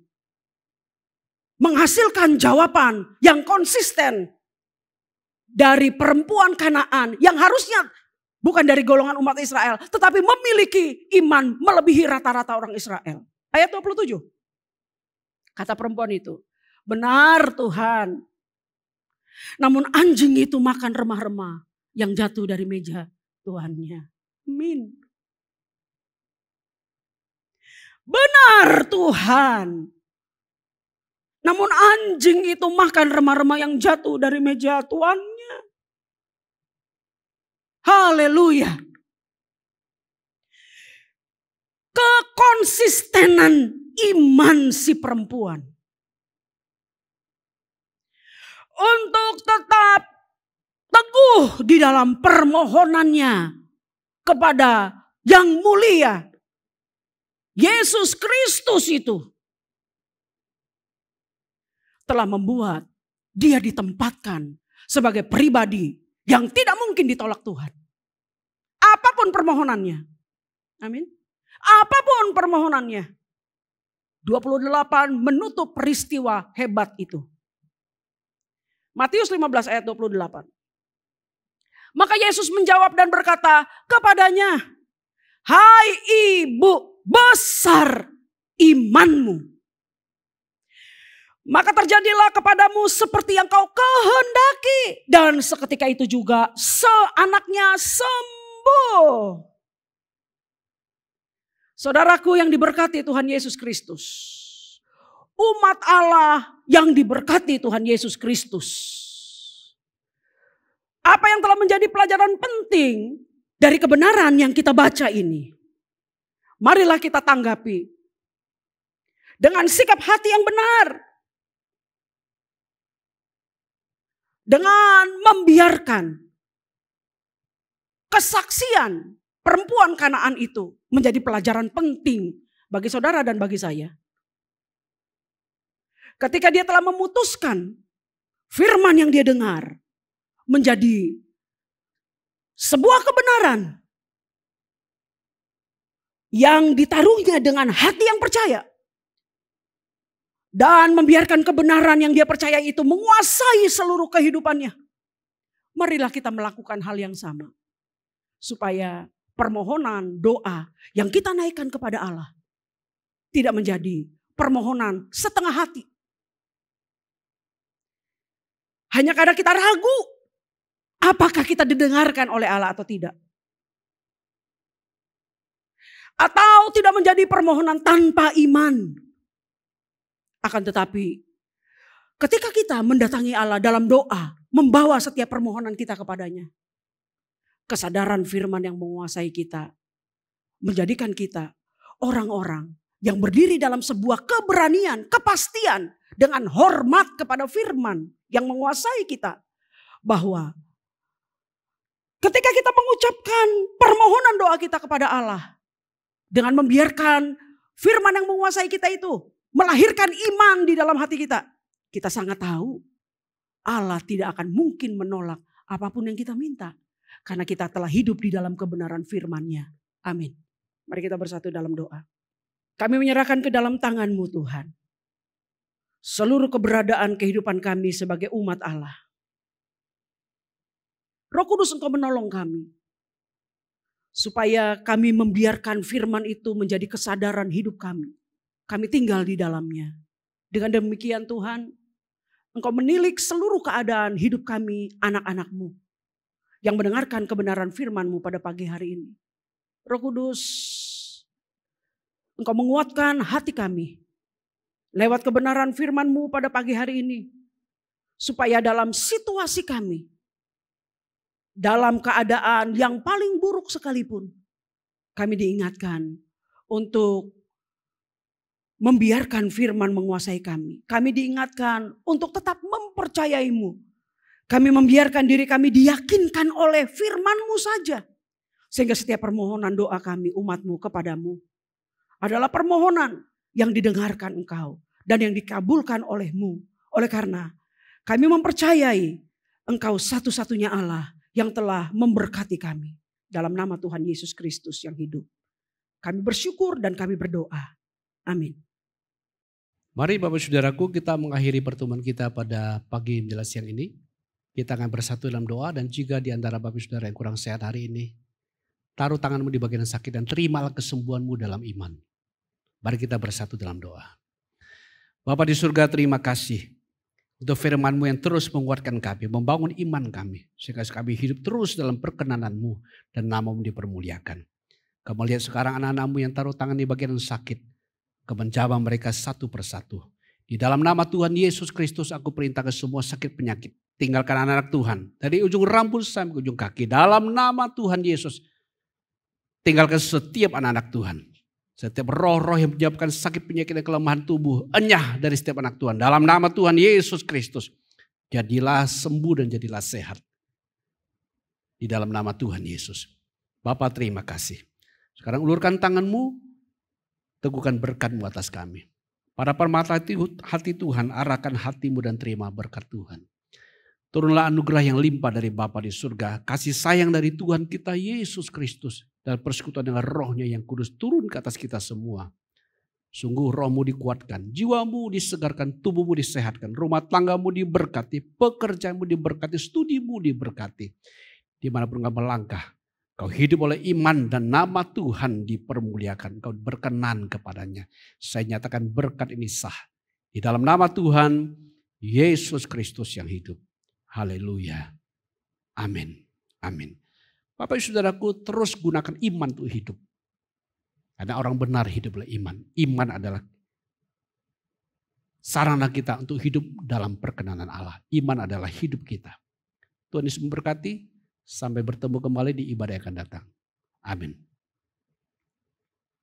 menghasilkan jawaban yang konsisten dari perempuan Kanaan yang harusnya bukan dari golongan umat Israel, tetapi memiliki iman melebihi rata-rata orang Israel. Ayat 27. Kata perempuan itu, benar Tuhan. Namun anjing itu makan remah-remah yang jatuh dari meja tuannya. Amin. Benar Tuhan. Namun anjing itu makan remah-remah yang jatuh dari meja tuannya. Haleluya. Kekonsistenan iman si perempuan. Untuk tetap teguh di dalam permohonannya kepada yang mulia. Yesus Kristus itu telah membuat dia ditempatkan sebagai pribadi yang tidak mungkin ditolak Tuhan. Apapun permohonannya. Amin. Apapun permohonannya. 28 menutup peristiwa hebat itu. Matius 15 ayat 28. Maka Yesus menjawab dan berkata kepadanya, hai ibu, besar imanmu. Maka terjadilah kepadamu seperti yang kau kehendaki. Dan seketika itu juga seanaknya sembuh. Saudaraku yang diberkati Tuhan Yesus Kristus. Umat Allah yang diberkati Tuhan Yesus Kristus. Apa yang telah menjadi pelajaran penting dari kebenaran yang kita baca ini? Marilah kita tanggapi dengan sikap hati yang benar. Dengan membiarkan kesaksian perempuan Kanaan itu menjadi pelajaran penting bagi saudara dan bagi saya. Ketika dia telah memutuskan firman yang dia dengar menjadi sebuah kebenaran yang ditaruhnya dengan hati yang percaya. Dan membiarkan kebenaran yang dia percaya itu menguasai seluruh kehidupannya. Marilah kita melakukan hal yang sama. Supaya permohonan doa yang kita naikkan kepada Allah tidak menjadi permohonan setengah hati. Hanya kadang kita ragu apakah kita didengarkan oleh Allah atau tidak. Atau tidak menjadi permohonan tanpa iman. Akan tetapi ketika kita mendatangi Allah dalam doa, membawa setiap permohonan kita kepadanya. Kesadaran firman yang menguasai kita, menjadikan kita orang-orang yang berdiri dalam sebuah keberanian, kepastian dengan hormat kepada firman yang menguasai kita. Bahwa ketika kita mengucapkan permohonan doa kita kepada Allah, dengan membiarkan firman yang menguasai kita itu melahirkan iman di dalam hati kita. Kita sangat tahu Allah tidak akan mungkin menolak apapun yang kita minta. Karena kita telah hidup di dalam kebenaran firman-Nya. Amin. Mari kita bersatu dalam doa. Kami menyerahkan ke dalam tangan-Mu Tuhan. Seluruh keberadaan kehidupan kami sebagai umat Allah. Roh Kudus Engkau menolong kami. Supaya kami membiarkan firman itu menjadi kesadaran hidup kami. Kami tinggal di dalamnya. Dengan demikian Tuhan, Engkau menilik seluruh keadaan hidup kami, anak-anak-Mu, yang mendengarkan kebenaran firman-Mu pada pagi hari ini. Roh Kudus, Engkau menguatkan hati kami lewat kebenaran firman-Mu pada pagi hari ini. Supaya dalam situasi kami, dalam keadaan yang paling buruk sekalipun, kami diingatkan untuk membiarkan firman menguasai kami. Kami diingatkan untuk tetap mempercayai-Mu. Kami membiarkan diri kami diyakinkan oleh firman-Mu saja. Sehingga setiap permohonan doa kami, umat-Mu kepadamu, adalah permohonan yang didengarkan Engkau dan yang dikabulkan oleh-Mu. Oleh karena kami mempercayai Engkau satu-satunya Allah yang telah memberkati kami. Dalam nama Tuhan Yesus Kristus yang hidup. Kami bersyukur dan kami berdoa. Amin. Mari Bapak Saudaraku, kita mengakhiri pertemuan kita pada pagi menjelang siang ini. Kita akan bersatu dalam doa, dan jika di antara Bapak Saudara yang kurang sehat hari ini, taruh tanganmu di bagian sakit dan terimalah kesembuhanmu dalam iman. Mari kita bersatu dalam doa. Bapa di surga, terima kasih untuk firman-Mu yang terus menguatkan kami, membangun iman kami, sehingga kami hidup terus dalam perkenanan-Mu dan nama-Mu dipermuliakan. Kamu lihat sekarang anak-anak-Mu yang taruh tangan di bagian sakit, Kau menjamah mereka satu persatu. Di dalam nama Tuhan Yesus Kristus aku perintahkan semua sakit penyakit, tinggalkan anak-anak Tuhan dari ujung rambut sampai ujung kaki. Dalam nama Tuhan Yesus, tinggalkan setiap anak-anak Tuhan. Setiap roh-roh yang menyebabkan sakit penyakit dan kelemahan tubuh, enyah dari setiap anak Tuhan. Dalam nama Tuhan Yesus Kristus, jadilah sembuh dan jadilah sehat. Di dalam nama Tuhan Yesus. Bapa terima kasih. Sekarang ulurkan tanganmu, teguhkan berkat-Mu atas kami. Pada permata hati Tuhan, arahkan hatimu dan terima berkat Tuhan. Turunlah anugerah yang limpah dari Bapa di surga, kasih sayang dari Tuhan kita Yesus Kristus, dan persekutuan dengan rohnya yang kudus turun ke atas kita semua. Sungguh rohmu dikuatkan, jiwamu disegarkan, tubuhmu disehatkan, rumah tanggamu diberkati, pekerjaanmu diberkati, studimu diberkati. Dimanapun kau melangkah, kau hidup oleh iman dan nama Tuhan dipermuliakan, kau berkenan kepadanya. Saya nyatakan berkat ini sah. Di dalam nama Tuhan Yesus Kristus yang hidup. Haleluya. Amin. Amin. Bapak Ibu Saudaraku, terus gunakan iman untuk hidup. Karena orang benar hidup oleh iman. Iman adalah sarana kita untuk hidup dalam perkenanan Allah. Iman adalah hidup kita. Tuhan Yesus memberkati. Sampai bertemu kembali di ibadah yang akan datang. Amin.